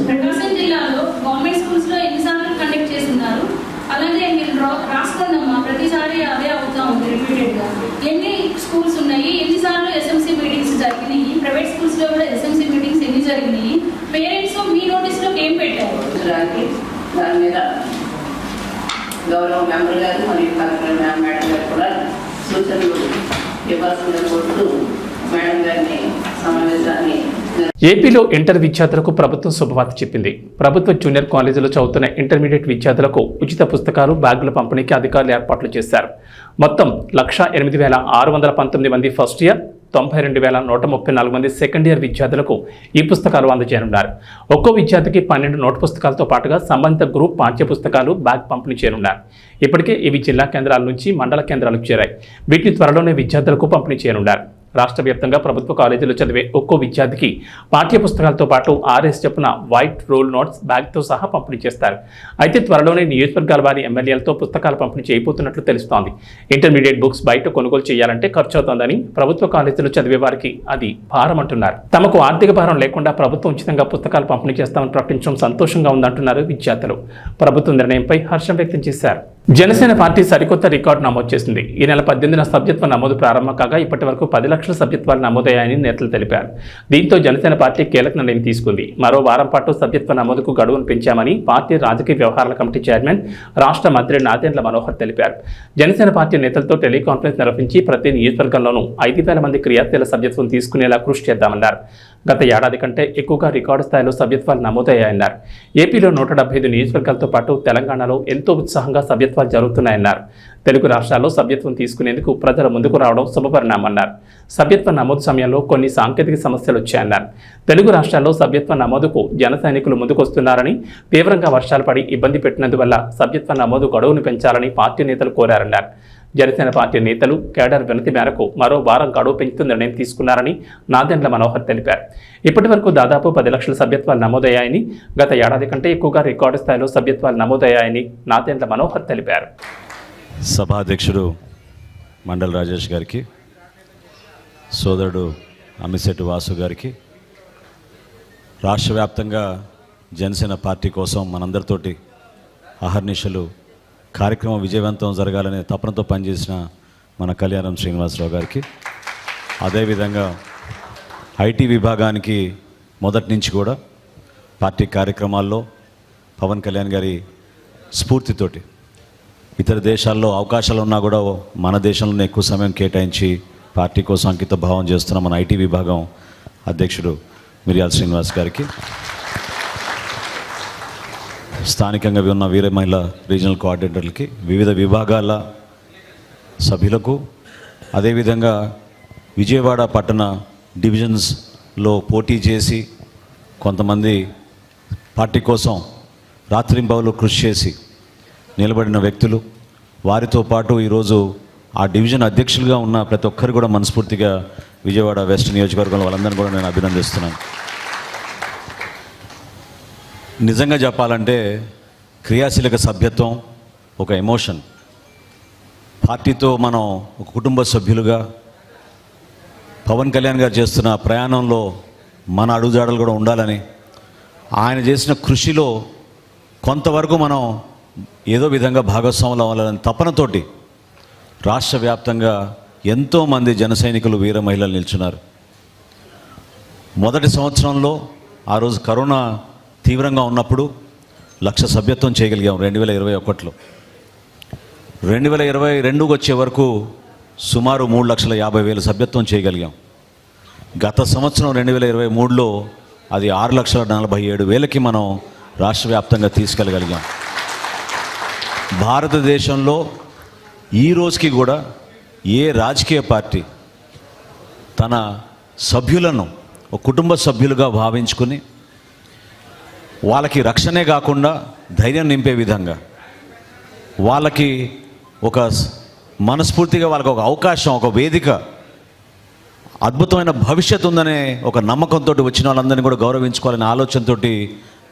ప్రకాశం జిల్లాలో గవర్నమెంట్ స్కూల్స్ లో ఎన్నిసార్లు కండక్ట్ చేస్తున్నారు? అలాగే మీరు రాసుకోండమ్మా, ప్రతిసారి అదే అవుతా ఉంది రిపీటెడ్ గా. ఎన్ని స్కూల్స్ ఉన్నాయి, ఎన్నిసార్లు ఎస్ఎంసీ మీటింగ్స్ జరిగినాయి, ప్రైవేట్ స్కూల్స్ లో కూడా ఎస్ఎంసీ మీటింగ్స్ ఎన్ని జరిగినాయి, పేరెంట్స్ మీ నోటీస్ లో ఏం పెట్టారు? దాని మీద గౌరవ మెంబర్ గారు మరియు కలెక్టర్ మేడం గారు కూడా సూచనలు ఇవ్వాల్సిందని కోరుతూ మేడం గారిని సమావేశాన్ని. ఏపీలో ఇంటర్ విద్యార్థులకు ప్రభుత్వం శుభవార్త చెప్పింది. ప్రభుత్వ జూనియర్ కాలేజీలో చదువుతున్న ఇంటర్మీడియట్ విద్యార్థులకు ఉచిత పుస్తకాలు, బ్యాగుల పంపిణీకి అధికారులు ఏర్పాట్లు చేశారు. మొత్తం 1,08,619 మంది ఫస్ట్ ఇయర్, 92,134 మంది సెకండ్ ఇయర్ విద్యార్థులకు ఈ పుస్తకాలు అందజేయనున్నారు. ఒక్కో విద్యార్థికి 12 నోట్ పుస్తకాలతో పాటుగా సంబంధిత గ్రూప్ పాఠ్య పుస్తకాలు, బ్యాగ్ పంపిణీ చేయనున్నారు. ఇప్పటికే ఇవి జిల్లా కేంద్రాల నుంచి మండల కేంద్రాలకు చేరాయి. వీటిని త్వరలోనే విద్యార్థులకు పంపిణీ చేయనున్నారు. రాష్ట్ర వ్యాప్తంగా ప్రభుత్వ కాలేజీలో చదివే ఒక్కో విద్యార్థికి పాఠ్య పుస్తకాలతో పాటు 6 చొప్పున వైట్ రోల్ నోట్స్ బ్యాగ్తో సహా పంపిణీ చేస్తారు. అయితే త్వరలోనే నియోజకవర్గాల వారి ఎమ్మెల్యేలతో పుస్తకాలు పంపిణీ చేయబోతున్నట్లు తెలుస్తోంది. ఇంటర్మీడియట్ బుక్స్ బయట కొనుగోలు చేయాలంటే ఖర్చు అవుతోందని ప్రభుత్వ కాలేజీలో చదివే వారికి అది భారం అంటున్నారు. తమకు ఆర్థిక భారం లేకుండా ప్రభుత్వం ఉచితంగా పుస్తకాలు పంపిణీ చేస్తామని ప్రకటించడం సంతోషంగా ఉందంటున్నారు విద్యార్థులు. ప్రభుత్వ నిర్ణయంపై హర్షం వ్యక్తం చేశారు. జనసేన పార్టీ సరికొత్త రికార్డు నమోదు చేసింది. ఈ నెల 18న సభ్యత్వ నమోదు ప్రారంభం కాగా ఇప్పటి వరకు 10 లక్షల సభ్యత్వాలు నమోదయ్యాయని నేతలు తెలిపారు. దీంతో జనసేన పార్టీ కీలక నిర్ణయం తీసుకుంది. మరో వారం పాటు సభ్యత్వ నమోదుకు గడువును పెంచామని పార్టీ రాజకీయ వ్యవహారాల కమిటీ చైర్మన్, రాష్ట్ర మంత్రి నాదెండ్ల మనోహర్ తెలిపారు. జనసేన పార్టీ నేతలతో టెలికాన్ఫరెన్స్ నిర్వహించి ప్రతి నియోజకవర్గంలోనూ 5,000 మంది క్రియాశీల సభ్యత్వం తీసుకునేలా కృషి చేద్దామన్నారు. గత ఏడాది కంటే ఎక్కువగా రికార్డు స్థాయిలో సభ్యత్వాలు నమోదయ్యాయన్నారు. ఏపీలో 175 నియోజకవర్గాలతో పాటు తెలంగాణలో ఎంతో ఉత్సాహంగా సభ్యత్వాలు జరుగుతున్నాయన్నారు. తెలుగు రాష్ట్రాల్లో సభ్యత్వం తీసుకునేందుకు ప్రజల ముందుకు రావడం శుభపరిణామన్నారు. సభ్యత్వ నమోదు సమయంలో కొన్ని సాంకేతిక సమస్యలు వచ్చాయన్నారు. తెలుగు రాష్ట్రాల్లో సభ్యత్వ నమోదుకు జన సైనికులు ముందుకొస్తున్నారని, తీవ్రంగా వర్షాలు పడి ఇబ్బంది పెట్టినందువల్ల సభ్యత్వ నమోదు గడువును పెంచాలని పార్టీ నేతలు కోరారన్నారు. జనసేన పార్టీ నేతలు కేడర్ వినతి మేరకు మరో వారం గడువు పెంచుతూ నిర్ణయం తీసుకున్నారని నాదెండ్ల మనోహర్ తెలిపారు. ఇప్పటి వరకు దాదాపు 10 లక్షల సభ్యత్వాలు నమోదయ్యాయని, గత ఏడాది కంటే ఎక్కువగా రికార్డు స్థాయిలో సభ్యత్వాలు నమోదయ్యాయని నాదెండ్ల మనోహర్ తెలిపారు. సభాధ్యక్షుడు మండల రాజేష్ గారికి, సోదరుడు అమిశెట్టి వాసు గారికి, రాష్ట్ర వ్యాప్తంగా జనసేన పార్టీ కోసం మనందరితోటి అహర్నిశలు కార్యక్రమం విజయవంతం జరగాలనే తపనతో పనిచేసిన మన కళ్యాణం శ్రీనివాసరావు గారికి, అదేవిధంగా ఐటీ విభాగానికి మొదటి నుంచి కూడా పార్టీ కార్యక్రమాల్లో పవన్ కళ్యాణ్ గారి స్ఫూర్తితోటి ఇతర దేశాల్లో అవకాశాలు ఉన్నా కూడా మన దేశంలోనే ఎక్కువ సమయం కేటాయించి పార్టీ కోసం అంకిత భావం చేస్తున్న మన ఐటీ విభాగం అధ్యక్షుడు మిర్యాల శ్రీనివాస్ గారికి, స్థానికంగా ఉన్న వీర మహిళ రీజనల్ కోఆర్డినేటర్లకి, వివిధ విభాగాల సభ్యులకు, అదేవిధంగా విజయవాడ పట్టణ డివిజన్స్లో పోటీ చేసి కొంతమంది పార్టీ కోసం రాత్రింబవలు కృషి చేసి నిలబడిన వ్యక్తులు, వారితో పాటు ఈరోజు ఆ డివిజన్ అధ్యక్షులుగా ఉన్న ప్రతి ఒక్కరు కూడా మనస్ఫూర్తిగా విజయవాడ వెస్ట్ నియోజకవర్గంలో వాళ్ళందరినీ కూడా నేను అభినందిస్తున్నాను. నిజంగా చెప్పాలంటే క్రియాశీలక సభ్యత్వం ఒక ఎమోషన్. పార్టీతో మనం ఒక కుటుంబ సభ్యులుగా పవన్ కళ్యాణ్ గారు చేస్తున్న ప్రయాణంలో మన అడుగుజాడలు కూడా ఉండాలని, ఆయన చేసిన కృషిలో కొంతవరకు మనం ఏదో విధంగా భాగస్వాములు అవ్వాలని తపనతోటి రాష్ట్ర వ్యాప్తంగా ఎంతోమంది జన సైనికులు వీర మహిళలు నిల్చున్నారు. మొదటి సంవత్సరంలో ఆ రోజు కరోనా తీవ్రంగా ఉన్నప్పుడు 1,00,000 సభ్యత్వం చేయగలిగాం 2021లో. 2022 వచ్చే వరకు సుమారు 3,50,000 సభ్యత్వం చేయగలిగాం. గత సంవత్సరం 2023లో అది 6,47,000కి మనం రాష్ట్ర వ్యాప్తంగా తీసుకెళ్ళగలిగాం. భారతదేశంలో ఈ రోజుకి కూడా ఏ రాజకీయ పార్టీ తన సభ్యులను ఒక కుటుంబ సభ్యులుగా భావించుకుని వాళ్ళకి రక్షణే కాకుండా ధైర్యం నింపే విధంగా వాళ్ళకి ఒక మనస్ఫూర్తిగా వాళ్ళకి ఒక అవకాశం, ఒక వేదిక, అద్భుతమైన భవిష్యత్తు ఉందనే ఒక నమ్మకంతో వచ్చిన వాళ్ళందరినీ కూడా గౌరవించుకోవాలనే ఆలోచనతో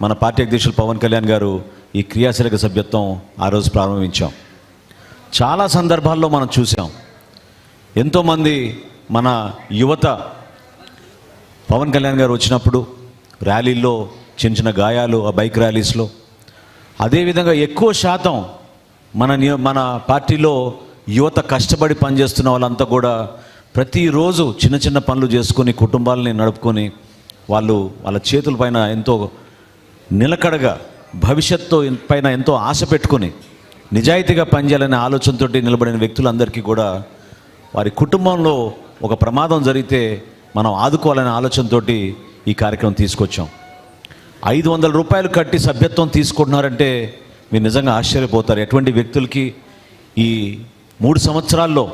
మన పార్టీ అధ్యక్షులు పవన్ కళ్యాణ్ గారు ఈ క్రియాశీలక సభ్యత్వం ఆ రోజు ప్రారంభించాం. చాలా సందర్భాల్లో మనం చూసాం, ఎంతోమంది మన యువత పవన్ కళ్యాణ్ గారు వచ్చినప్పుడు ర్యాలీల్లో చిన్న చిన్న గాయాలు, ఆ బైక్ ర్యాలీస్లో, అదేవిధంగా ఎక్కువ శాతం మన పార్టీలో యువత కష్టపడి పనిచేస్తున్న వాళ్ళంతా కూడా ప్రతిరోజు చిన్న చిన్న పనులు చేసుకొని కుటుంబాలని నడుపుకొని వాళ్ళ చేతుల పైన ఎంతో నిలకడగా భవిష్యత్తు పైన ఎంతో ఆశ పెట్టుకొని నిజాయితీగా పనిచేయాలనే ఆలోచనతో నిలబడిన వ్యక్తులందరికీ కూడా వారి కుటుంబంలో ఒక ప్రమాదం జరిగితే మనం ఆదుకోవాలనే ఆలోచనతో ఈ కార్యక్రమం తీసుకొచ్చాం. 500 రూపాయలు కట్టి సభ్యత్వం తీసుకుంటున్నారంటే మీరు నిజంగా ఆశ్చర్యపోతారు. ఎటువంటి వ్యక్తులకి ఈ 3 సంవత్సరాల్లో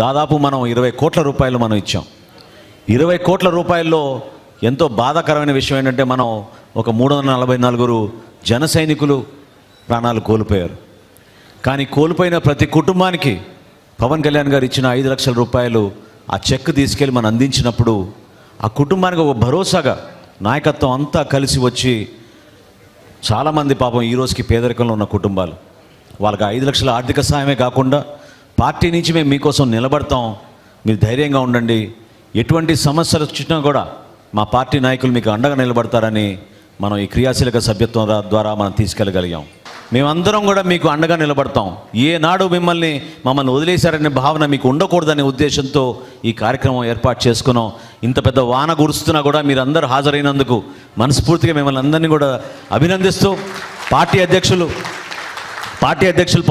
దాదాపు మనం 20 కోట్ల రూపాయలు మనం ఇచ్చాం. 20 కోట్ల రూపాయల్లో ఎంతో బాధాకరమైన విషయం ఏంటంటే మనం ఒక 344 జన సైనికులు ప్రాణాలు కోల్పోయారు. కానీ కోల్పోయిన ప్రతి కుటుంబానికి పవన్ కళ్యాణ్ గారు ఇచ్చిన 5 లక్షల రూపాయలు ఆ చెక్ తీసుకెళ్ళి మనం అందించినప్పుడు ఆ కుటుంబానికి ఒక భరోసాగా నాయకత్వం అంతా కలిసి వచ్చి చాలామంది పాపం ఈ రోజుకి పేదరికంలో ఉన్న కుటుంబాలు వాళ్ళకి 5 లక్షల ఆర్థిక సాయమే కాకుండా పార్టీ నుంచి మేము మీకోసం నిలబడతాం, మీరు ధైర్యంగా ఉండండి, ఎటువంటి సమస్యలు వచ్చినా కూడా మా పార్టీ నాయకులు మీకు అండగా నిలబడతారని మనం ఈ క్రియాశీలక సభ్యత్వం ద్వారా మనం తీసుకెళ్ళగలిగాం. మేమందరం కూడా మీకు అండగా నిలబడతాం. ఏనాడు మమ్మల్ని వదిలేశారనే భావన మీకు ఉండకూడదనే ఉద్దేశంతో ఈ కార్యక్రమం ఏర్పాటు చేసుకున్నాం. ఇంత పెద్ద వాన కురుస్తున్నా కూడా మీరందరూ హాజరైనందుకు మనస్ఫూర్తిగా మిమ్మల్ని అందరినీ కూడా అభినందిస్తూ పార్టీ అధ్యక్షులు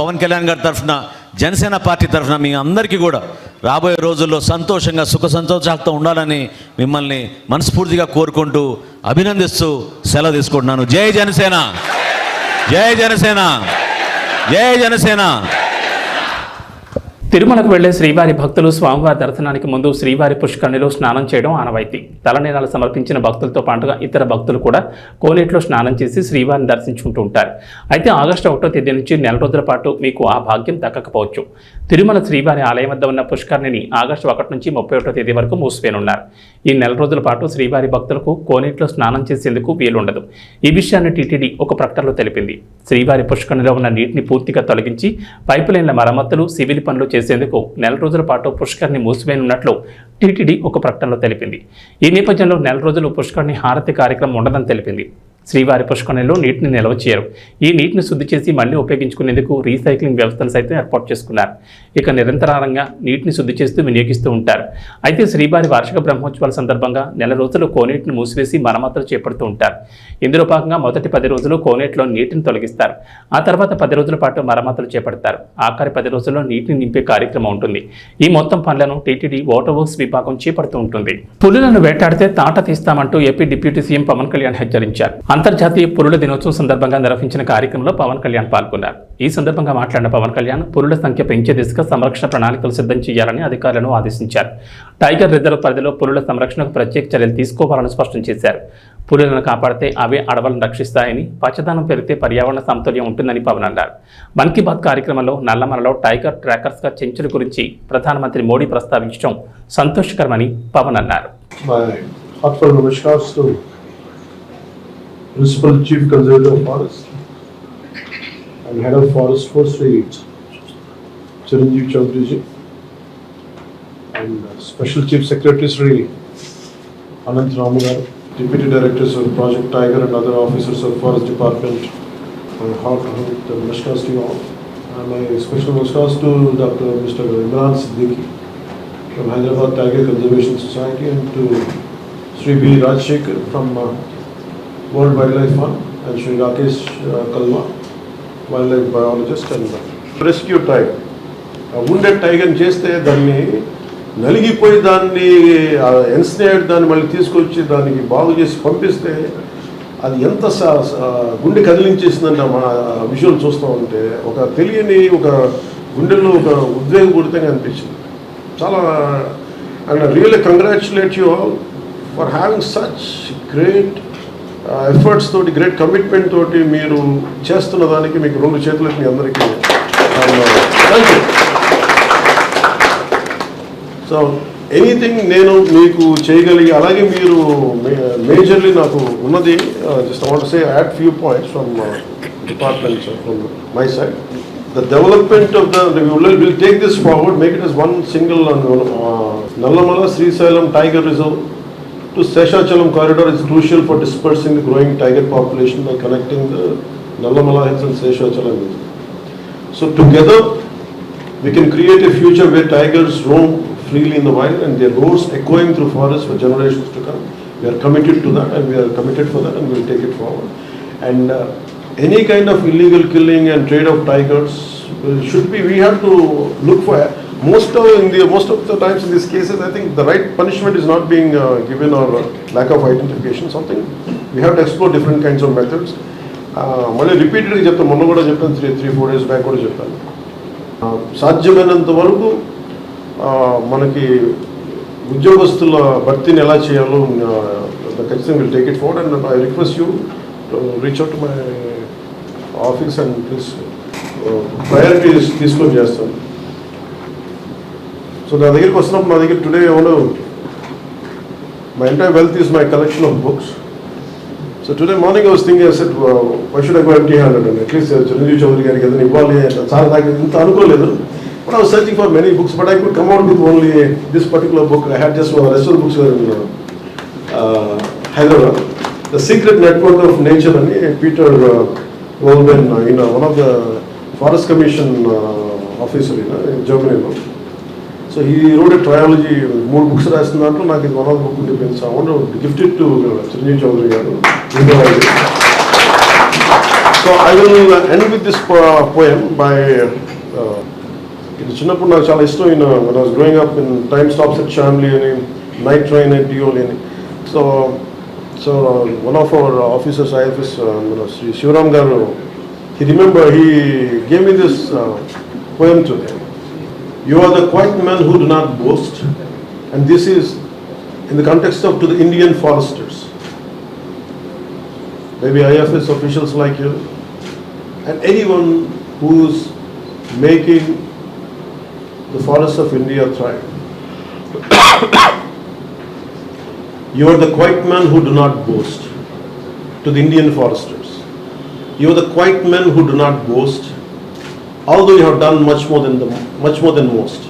పవన్ కళ్యాణ్ గారి తరఫున, జనసేన పార్టీ తరఫున మీ అందరికీ కూడా రాబోయే రోజుల్లో సంతోషంగా సుఖ సంతోషాలతో ఉండాలని మిమ్మల్ని మనస్ఫూర్తిగా కోరుకుంటూ అభినందిస్తూ సెలవు తీసుకుంటున్నాను. జై జనసేన, జై జనసేన, జై జనసేన. తిరుమలకు వెళ్లే శ్రీవారి భక్తులు స్వామివారి దర్శనానికి ముందు శ్రీవారి పుష్కరిణిలో స్నానం చేయడం ఆనవాయితీ. తలనీలాలు సమర్పించిన భక్తులతో పాటుగా ఇతర భక్తులు కూడా కోనేటిలో స్నానం చేసి శ్రీవారిని దర్శించుకుంటూ ఉంటారు. అయితే ఆగస్టు 1వ తేదీ నుంచి నెల రోజుల పాటు మీకు ఆ భాగ్యం దక్కకపోవచ్చు. తిరుమల శ్రీవారి ఆలయం వద్ద ఉన్న పుష్కరిణిని ఆగస్టు 1 నుంచి 31వ తేదీ వరకు మూసివేనున్నారు. ఈ నెల రోజుల పాటు శ్రీవారి భక్తులకు కోనేటిలో స్నానం చేసేందుకు వీలుండదు. ఈ విషయాన్ని టీటీడీ ఒక ప్రకటనలో తెలిపింది. శ్రీవారి పుష్కరిణిలో ఉన్న నీటిని పూర్తిగా తొలగించి పైపు లైన్ల మరమ్మతులు, సివిల్ పనులు చేసేందుకు నెల రోజుల పాటు పుష్కరిణి మూసివేయనున్నట్లు టీటీడీ ఒక ప్రకటనలో తెలిపింది. ఈ నేపథ్యంలో నెల రోజులు పుష్కరిణి హారతి కార్యక్రమం ఉండదని తెలిపింది. శ్రీవారి పుష్కరిణిలో నీటిని నిల్వ చేయరు. ఈ నీటిని శుద్ధి చేసి మళ్లీ ఉపయోగించుకునేందుకు రీసైక్లింగ్ వ్యవస్థలు సైతం ఏర్పాటు చేసుకున్నారు. ఇక నిరంతరంగా నీటిని శుద్ధి చేస్తూ వినియోగిస్తూ ఉంటారు. అయితే శ్రీవారి వార్షిక బ్రహ్మోత్సవాల సందర్భంగా నెల రోజులు కోనేటిని మూసివేసి మరమ్మతులు చేపడుతూ ఉంటారు. ఇందులో భాగంగా మొదటి 10 రోజులు కోనేటిలో నీటిని తొలగిస్తారు. ఆ తర్వాత 10 రోజుల పాటు మరమ్మతులు చేపడతారు. ఆఖరి 10 రోజుల్లో నీటిని నింపే కార్యక్రమం ఉంటుంది. ఈ మొత్తం పనులను టీటీడీ వాటర్ వర్క్స్ విభాగం చేపడుతూ ఉంటుంది. పులులను వేటాడితే తాట తీస్తామంటూ AP deputy CM Pawan Kalyan హెచ్చరించారు. అంతర్జాతీయ పులుల దినోత్సవం సందర్భంగా నిర్వహించిన కార్యక్రమంలో పవన్ కళ్యాణ్ పాల్గొన్నారు. ఈ సందర్భంగా మాట్లాడిన పవన్ కళ్యాణ్ పులుల సంఖ్య పెంచే దిశగా సంరక్షణ ప్రణాళికలు సిద్ధం చేయాలని అధికారులను ఆదేశించారు. టైగర్ రిజర్వ్ పరిధిలో పులుల సంరక్షణకు ప్రత్యేక చర్యలు తీసుకోవాలని స్పష్టం చేశారు. పులులను కాపాడితే అవే అడవులను రక్షిస్తాయని, పచ్చదనం పెరిగితే పర్యావరణ సమతుల్యం ఉంటుందని పవన్ అన్నారు. మన్ కీ బాత్ కార్యక్రమంలో నల్లమలలో టైగర్ ట్రాకర్స్గా చెంచుల గురించి ప్రధానమంత్రి మోడీ ప్రస్తావించడం సంతోషకరమని పవన్ అన్నారు. Principal Chief Conservator of Forest and Head of Forest Forestry, Chiranjeev Chaudhary ji, and Special Chief Secretary Sri Anant Ramu garu, Deputy Directors of Project Tiger and other officers of Forest Department. My heartfelt namaskars to you all. My special wishes to Dr. Mr. Imran Siddiqui from Hyderabad Tiger Conservation Society and to Sri B. Rajshekhar from World Wildlife Fund and Sri Rakesh Kalma, wildlife biologist and rescue tiger. Wounded tiger చేస్తే దాన్ని నలిగిపోయి దాన్ని ఎన్స్నేట్ దాన్ని మళ్ళీ తీసుకొచ్చి దానికి బాగు చేసి పంపిస్తే అది ఎంత గుండె కదిలించేసిందంటే మన విజువల్ చూస్తూ ఉంటే ఒక తెలియని ఒక గుండెల్లో ఒక ఉద్వేగపూరితంగా అనిపించింది చాలా. And really congratulate you all for having such great efforts తోటి గ్రేట్ కమిట్మెంట్ తోటి మీరు చేస్తున్న దానికి మీకు 2 చేతులకి మీ అందరికీ థ్యాంక్ యూ. సో ఎనీథింగ్ నేను మీకు చేయగలిగి అలాగే మీరు మేజర్లీ నాకు ఉన్నది just I want to say add few points from department from my side. The development of we will take this forward, make it as one single Nallamala Srisailam Tiger Reserve to Seshachalam corridor is crucial for dispersing the growing tiger population by connecting the Nallamala Hills and Seshachalam Hills. So together we can create a future where tigers roam freely in the wild and their roars echoing through forests for generations to come. We are committed to that and we are committed for that and we will take it forward. And any kind of illegal killing and trade of tigers should be, we have to look for most of the times in these cases I think the right punishment is not being given or lack of identification, something we have to explore different kinds of methods. మళ్ళీ రిపీటెడ్గా చెప్తాను, మొన్న కూడా చెప్పాను, 3-4 days బ్యాక్ కూడా చెప్పాను. సాధ్యమైనంత వరకు మనకి ఉద్యోగస్తుల భర్తీని ఎలా చేయాలో ఖచ్చితంగా will take it forward and I request you reach out to my office and please priorities తీసుకొని చేస్తాను. సో నా దగ్గరికి వస్తున్నప్పుడు నా దగ్గర టుడే ఏమన్నా my entire wealth is my collection of books. So today morning I was thinking, I said, why should I go empty-handed? And at least Chiranjeev Chaudhary gariki adani ivvali chaala నాకు ఇంత అనుకోలేదు. But I was searching for many books, but I could come out with only this particular book. I had just one. The rest of the books were in Hyderabad. The Secret Network of Nature and Peter Wolben, one of the Forest Commission officer in Germany. So he wrote a trilogy, 3 books రాస్తున్నట్లు నాకు ఇది one of the book ఉండిపోయింది. So I want to gift it to Chiranjeev Chaudhary గారు. So I will end with this poem by ఇది చిన్నప్పుడు నాకు చాలా ఇష్టం. when I was growing up in Time Stops at Shamli and Night Train at Dioli. So one of our officers, IFS, Sri Shivaram garu, he gave me this poem today. You are the quiet men who do not boast, and this is in the context of to the Indian foresters, maybe IFS officials like you, and anyone who is making the forests of India thrive. You are the quiet men who do not boast. To the Indian foresters, you are the quiet men who do not boast, although you have done much more than most,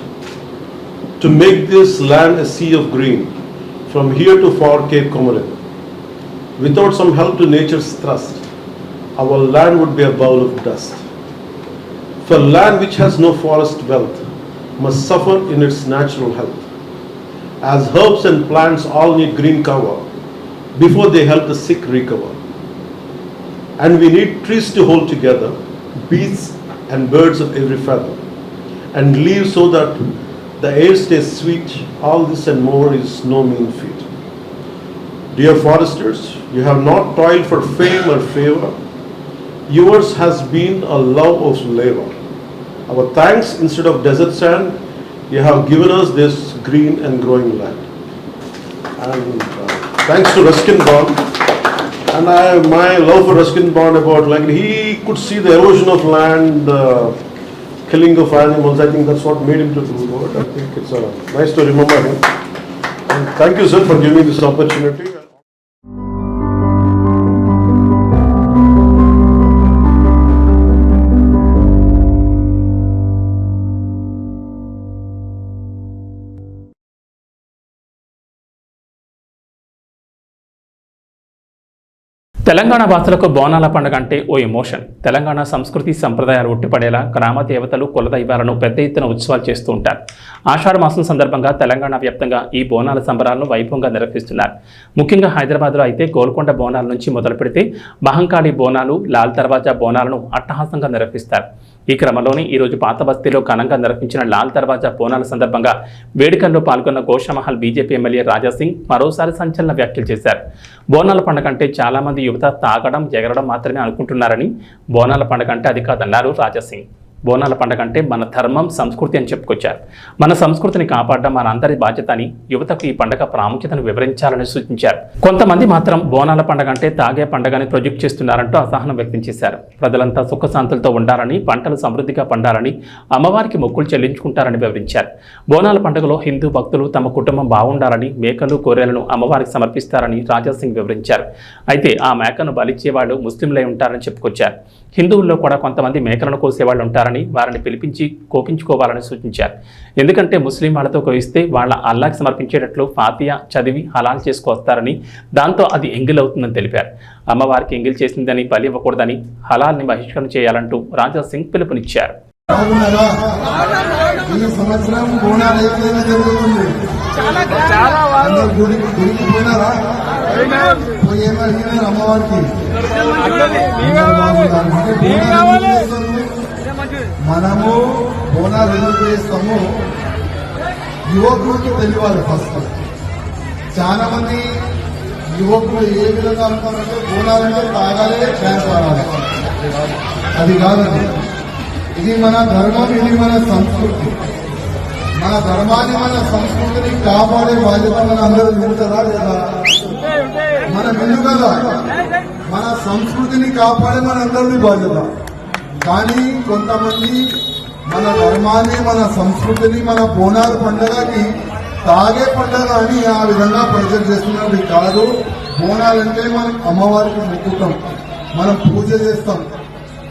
to make this land a sea of green, from here to far Cape Comorin. Without some help to nature's thrust, our land would be a bowl of dust. For land which has no forest wealth must suffer in its natural health, as herbs and plants all need green cover before they help the sick recover. And we need trees to hold together, beasts and birds of every feather, and leaves so that the air stays sweet. All this and more is no mean feat. Dear foresters, you have not toiled for fame or favor. Yours has been a love of labor. Our thanks, instead of desert sand, you have given us this green and growing land. And thanks to Ruskin Bond, and my love for Ruskin Bond about like he could see the erosion of land, killing of animals. I think that's what made him to do it. I think it's nice to remember him. And thank you, sir, for giving me this opportunity. Telangana వాసులకు బోనాల పండుగ అంటే ఓ ఎమోషన్. తెలంగాణ సంస్కృతి సంప్రదాయాలు ఉట్టిపడేలా గ్రామ దేవతలు కులదైవాలను పెద్ద ఎత్తున ఉత్సవాలు చేస్తూ ఉంటారు. ఆషాఢ మాసం సందర్భంగా తెలంగాణ వ్యాప్తంగా ఈ బోనాల సంబరాలను వైభవంగా నిర్వహిస్తున్నారు. ముఖ్యంగా హైదరాబాద్లో అయితే గోల్కొండ బోనాల నుంచి మొదలు పెడితే మహంకాళి బోనాలు, లాల్ దర్వాజా బోనాలను అట్టహాసంగా నిర్వహిస్తారు. ఈ క్రమంలోనే ఈరోజు పాత బస్తీలో ఘనంగా నిర్వహించిన లాల్ దర్వాజా బోనాల సందర్భంగా వేడుకల్లో పాల్గొన్న గోషామహల్ బీజేపీ ఎమ్మెల్యే రాజాసింగ్ మరోసారి సంచలన వ్యాఖ్యలు చేశారు. బోనాల పండుగ అంటే చాలా మంది యువత తాగడం, ఎగరడం మాత్రమే అనుకుంటున్నారని, బోనాల పండుగ అంటే అది కాదన్నారు రాజాసింగ్. బోనాల పండుగ అంటే మన ధర్మం, సంస్కృతి అని చెప్పుకొచ్చారు. మన సంస్కృతిని కాపాడడం మన అందరి బాధ్యత అని, యువతకు ఈ పండుగ ప్రాముఖ్యతను వివరించాలని సూచించారు. కొంతమంది మాత్రం బోనాల పండుగ అంటే తాగే పండుగని ప్రొజెక్ట్ చేస్తున్నారంటూ అసహనం వ్యక్తం చేశారు. ప్రజలంతా సుఖశాంతులతో ఉండాలని, పంటలు సమృద్ధిగా పండాలని, అమ్మవారికి మొక్కులు చెల్లించుకుంటారని వివరించారు. బోనాల పండుగలో హిందూ భక్తులు తమ కుటుంబం బాగుండాలని మేకలు, గొర్రెలను అమ్మవారికి సమర్పిస్తారని రాజాసింగ్ వివరించారు. అయితే ఆ మేకను బలిచ్చేవాళ్ళు ముస్లింలై ఉంటారని చెప్పుకొచ్చారు. హిందువుల్లో కూడా కొంతమంది మేకలను కోసేవాళ్ళు ఉంటారని, వారిని పిలిపించి కోపించుకోవాలని సూచించారు. ఎందుకంటే ముస్లిం వాళ్ళతో కోయిస్తే వాళ్ళ అల్లాకి సమర్పించేటట్లు ఫాతియా చదివి హలాల్ చేసుకొస్తారని, దాంతో అది ఎంగిల్ అవుతుందని తెలిపారు. అమ్మవారికి ఎంగిల్ చేసిందని బలి ఇవ్వకూడదని, హలాల్ని బహిష్కరణ చేయాలంటూ రాజాసింగ్ పిలుపునిచ్చారు. మనము బోనాలు ఎందుకు చేస్తాము, యువకులకు తెలియాలి. ఫస్ట్ చాలా మంది యువకులు ఏ విధంగా అనుకున్నారంటే బోనాలంటే తాగాలి, డ్యాన్స్ ఆడాలి. అది కాదండి. ఇది మన ధర్మం, ఇది మన సంస్కృతి. మన ధర్మాన్ని, మన సంస్కృతిని కాపాడే బాధ్యత మన అందరూ నిలుతారా లేదా? మనం ఎందుకు కదా మన సంస్కృతిని కాపాడే మన అందరినీ బాధ్యత. కానీ కొంతమంది మన ధర్మాన్ని, మన సంస్కృతిని, మన బోనాల పండుగకి తాగే పండుగ అని ఆ విధంగా ప్రజెంట్ చేస్తున్నది కాదు. బోనాలంటే మనం అమ్మవారికి మొక్కుతాం, మనం పూజ చేస్తాం.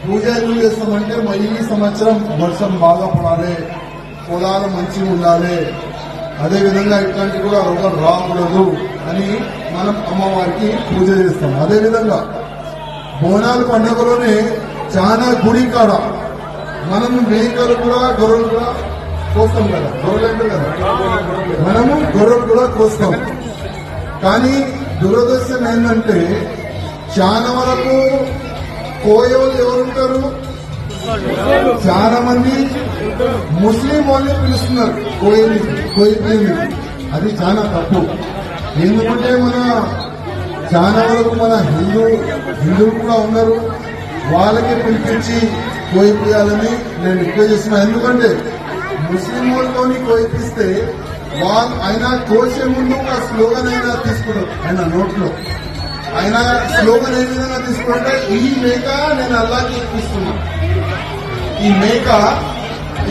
పూజ ఎందుకు చేస్తామంటే ఈ సంవత్సరం వర్షం బాగా పడాలి, పొలాలు మంచిగా ఉండాలి, అదేవిధంగా ఇట్లాంటి కూడా రోగం రాకూడదు అని మనం అమ్మవారికి పూజ చేస్తాం. అదేవిధంగా బోనాల పండుగలోనే చాలా గుడి కాడ మనం మేకలు కూడా, గొర్రెలు కూడా కోస్తాం కదా. గొర్రెలు అంటే కదా, మనము గొర్రెలు కూడా కోస్తాం. కానీ దురదృష్టం ఏంటంటే చాలా వరకు కోయేవాళ్ళు ఎవరుంటారు, చాలా మంది ముస్లిం వాళ్ళే పిలుస్తున్నారు కోయి. అది చాలా తప్పు. ఎందుకంటే మన చాలా వరకు మన హిందువులు కూడా ఉన్నారు, వాళ్ళకి పిలిపించి కోయిపియాలని నేను రిక్వెస్ట్ చేస్తున్నా. ఎందుకంటే ముస్లిం వాళ్ళతోని కోయిపిస్తే ఆయన కోసే ముందు ఒక స్లోగన్ అయినా తీసుకుంటారు. ఆయన నోట్లో ఆయన స్లోగన్ ఏ విధంగా తీసుకుంటే, ఈ మేక నేను అల్లాకి ఎక్కిస్తున్నా, ఈ మేక,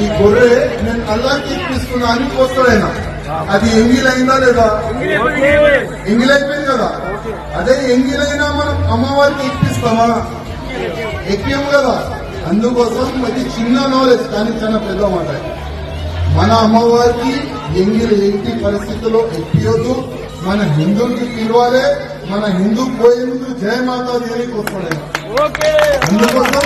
ఈ గొర్రె నేను అల్లాకి ఎక్కిస్తున్నా అని కోస్తాడు ఆయన. అది ఎంగిలైందా లేదా? ఎంగిలైపోయింది కదా. అదే ఎంగిలైనా మనం అమ్మవారికి ఎక్కిస్తామా? ఎక్కాము కదా. అందుకోసం అది చిన్న నాలెడ్జ్, కానీ చాలా పెద్ద మాట. మన అమ్మవారికి ఎంగిలి ఎట్టి పరిస్థితుల్లో ఎక్కియొద్దు. మన హిందువులకి పిలవాలి. మన హిందూ పోయే ముందు జయ మాతా దేవికి వస్తాడు. అందుకోసం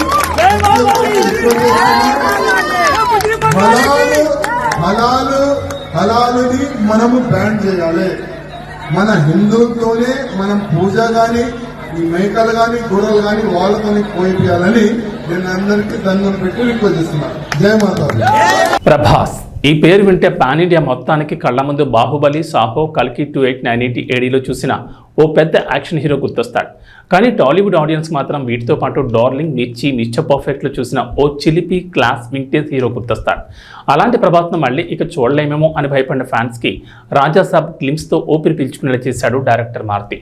హలాలుని మనము బ్యాన్ చేయాలి. మన హిందువులతోనే మనం పూజ గాని, ఈ మేకలు గాని, గొర్రెలు గాని వాళ్ళతోనే కోయిపియాలని నేను అందరికీ దండం పెట్టి రిక్వెస్ట్ చేస్తున్నాను. జయ మాతా. ప్రభాస్ ఈ పేరు వింటే పాన్ ఇండియా మొత్తానికి కళ్ల ముందు బాహుబలి, సాహో, కల్కి 2898 ADలో చూసిన ఓ పెద్ద యాక్షన్ హీరో గుర్తొస్తాడు. కానీ టాలీవుడ్ ఆడియన్స్ మాత్రం వీటితో పాటు డార్లింగ్, మిర్చి, మిస్టర్ పర్ఫెక్ట్లో చూసిన ఓ చిలిపి క్లాస్ వింటేజ్ హీరో గుర్తొస్తాడు. అలాంటి ప్రభాస్ను మళ్ళీ ఇక చూడలేమేమో అని భయపడిన ఫ్యాన్స్కి రాజాసాబ్ గ్లిమ్స్తో ఊపిరి పీల్చుకునేలా చేశాడు డైరెక్టర్ మారుతి.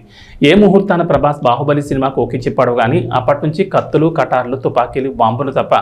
ఏ ముహూర్తాన ప్రభాస్ బాహుబలి సినిమాకు ఓకే చెప్పాడు కానీ అప్పటి నుంచి కత్తులు, కటార్లు, తుపాకీలు, బాంబులు తప్ప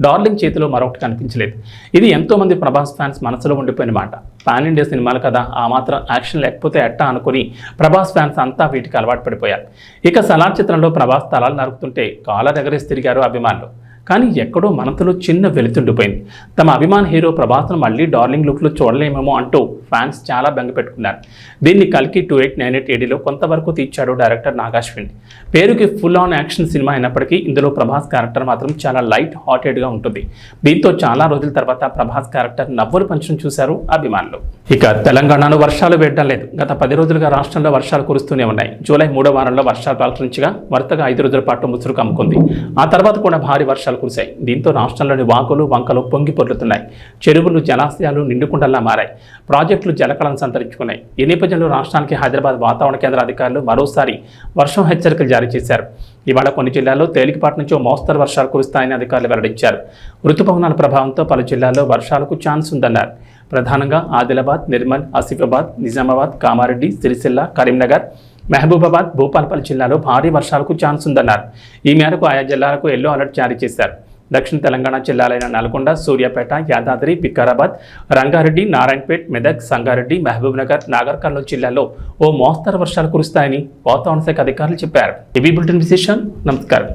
డార్లింగ్ చేతిలో మరొకటి కనిపించలేదు. ఇది ఎంతోమంది ప్రభాస్ ఫ్యాన్స్ మనసులో ఉండిపోయిన మాట. పాన్ ఇండియా సినిమాలు కదా, ఆ మాత్రం యాక్షన్ లేకపోతే ఎట్టా అనుకుని ప్రభాస్ ఫ్యాన్స్ అంతా వీటికి అలవాటు పడిపోయారు. ఇక సలార్ చిత్రంలో ప్రభాస్ తలాలు నరుకుతుంటే కాలర్ ఎగరేసి తిరిగారు అభిమానులు. కానీ ఎక్కడో మనసులో చిన్న వెలుతుండిపోయింది. తమ అభిమాన హీరో ప్రభాస్ను మళ్ళీ డార్లింగ్ లుక్లో చూడలేమేమో అంటూ ఫ్యాన్స్ చాలా బెంగ పెట్టుకున్నారు. దీన్ని కల్కి 2898 ADలో కొంతవరకు తీర్చాడు డైరెక్టర్ నాగాశ్విన్. పేరుకి ఫుల్ ఆన్ యాక్షన్ సినిమా అయినప్పటికీ ఇందులో ప్రభాస్ క్యారెక్టర్ మాత్రం చాలా లైట్ హార్టెడ్గా ఉంటుంది. దీంతో చాలా రోజుల తర్వాత ప్రభాస్ క్యారెక్టర్ నవ్వులు పంచడం చూశారు అభిమానులు. ఇక తెలంగాణలో వర్షాలు వేయడం లేదు. గత 10 రోజులుగా రాష్ట్రంలో వర్షాలు కురుస్తూనే ఉన్నాయి. జూలై 3వ వారంలో వర్షాలు ప్రారంభించగా వరుసగా 5 రోజుల పాటు ముసురు కమ్ముకుంది. ఆ తర్వాత కూడా భారీ వర్షాలు కురిశాయి. దీంతో రాష్ట్రంలోని వాగులు వంకలు పొంగి పొర్లుతున్నాయి. చెరువులు జలాశయాలు నిండుకుండల్లా మారాయి. ప్రాజెక్టులు జలకళను సంతరించుకున్నాయి. ఈ నేపథ్యంలో రాష్ట్రానికి హైదరాబాద్ వాతావరణ కేంద్ర అధికారులు మరోసారి వర్షం హెచ్చరికలు జారీ చేశారు. ఇవాళ కొన్ని జిల్లాల్లో తేలికపాటి నుంచి మోస్తరు వర్షాలు కురుస్తాయని అధికారులు వెల్లడించారు. ఋతుపవనాల ప్రభావంతో పలు జిల్లాల్లో వర్షాలకు ఛాన్స్ ఉందన్నారు. ప్రధానంగా ఆదిలాబాద్, నిర్మల్, ఆసిఫాబాద్, నిజామాబాద్, కామారెడ్డి, సిరిసిల్ల, కరీంనగర్, మహబూబాబాద్, భూపాలపల్లి జిల్లాలో భారీ వర్షాలకు ఛాన్స్ ఉందన్నారు. ఈ మేరకు ఆయా జిల్లాలకు ఎల్లో అలర్ట్ జారీ చేశారు. దక్షిణ తెలంగాణ జిల్లాలైన నల్గొండ, సూర్యాపేట, యాదాద్రి, వికారాబాద్, రంగారెడ్డి, నారాయణపేట్, మెదక్, సంగారెడ్డి, మహబూబ్నగర్, నాగర్ కర్నూలు జిల్లాల్లో ఓ మోస్తరు వర్షాలు కురుస్తాయని వాతావరణ శాఖ అధికారులు చెప్పారు. ఇవి బులెటిన్ విశేషం. నమస్కారం.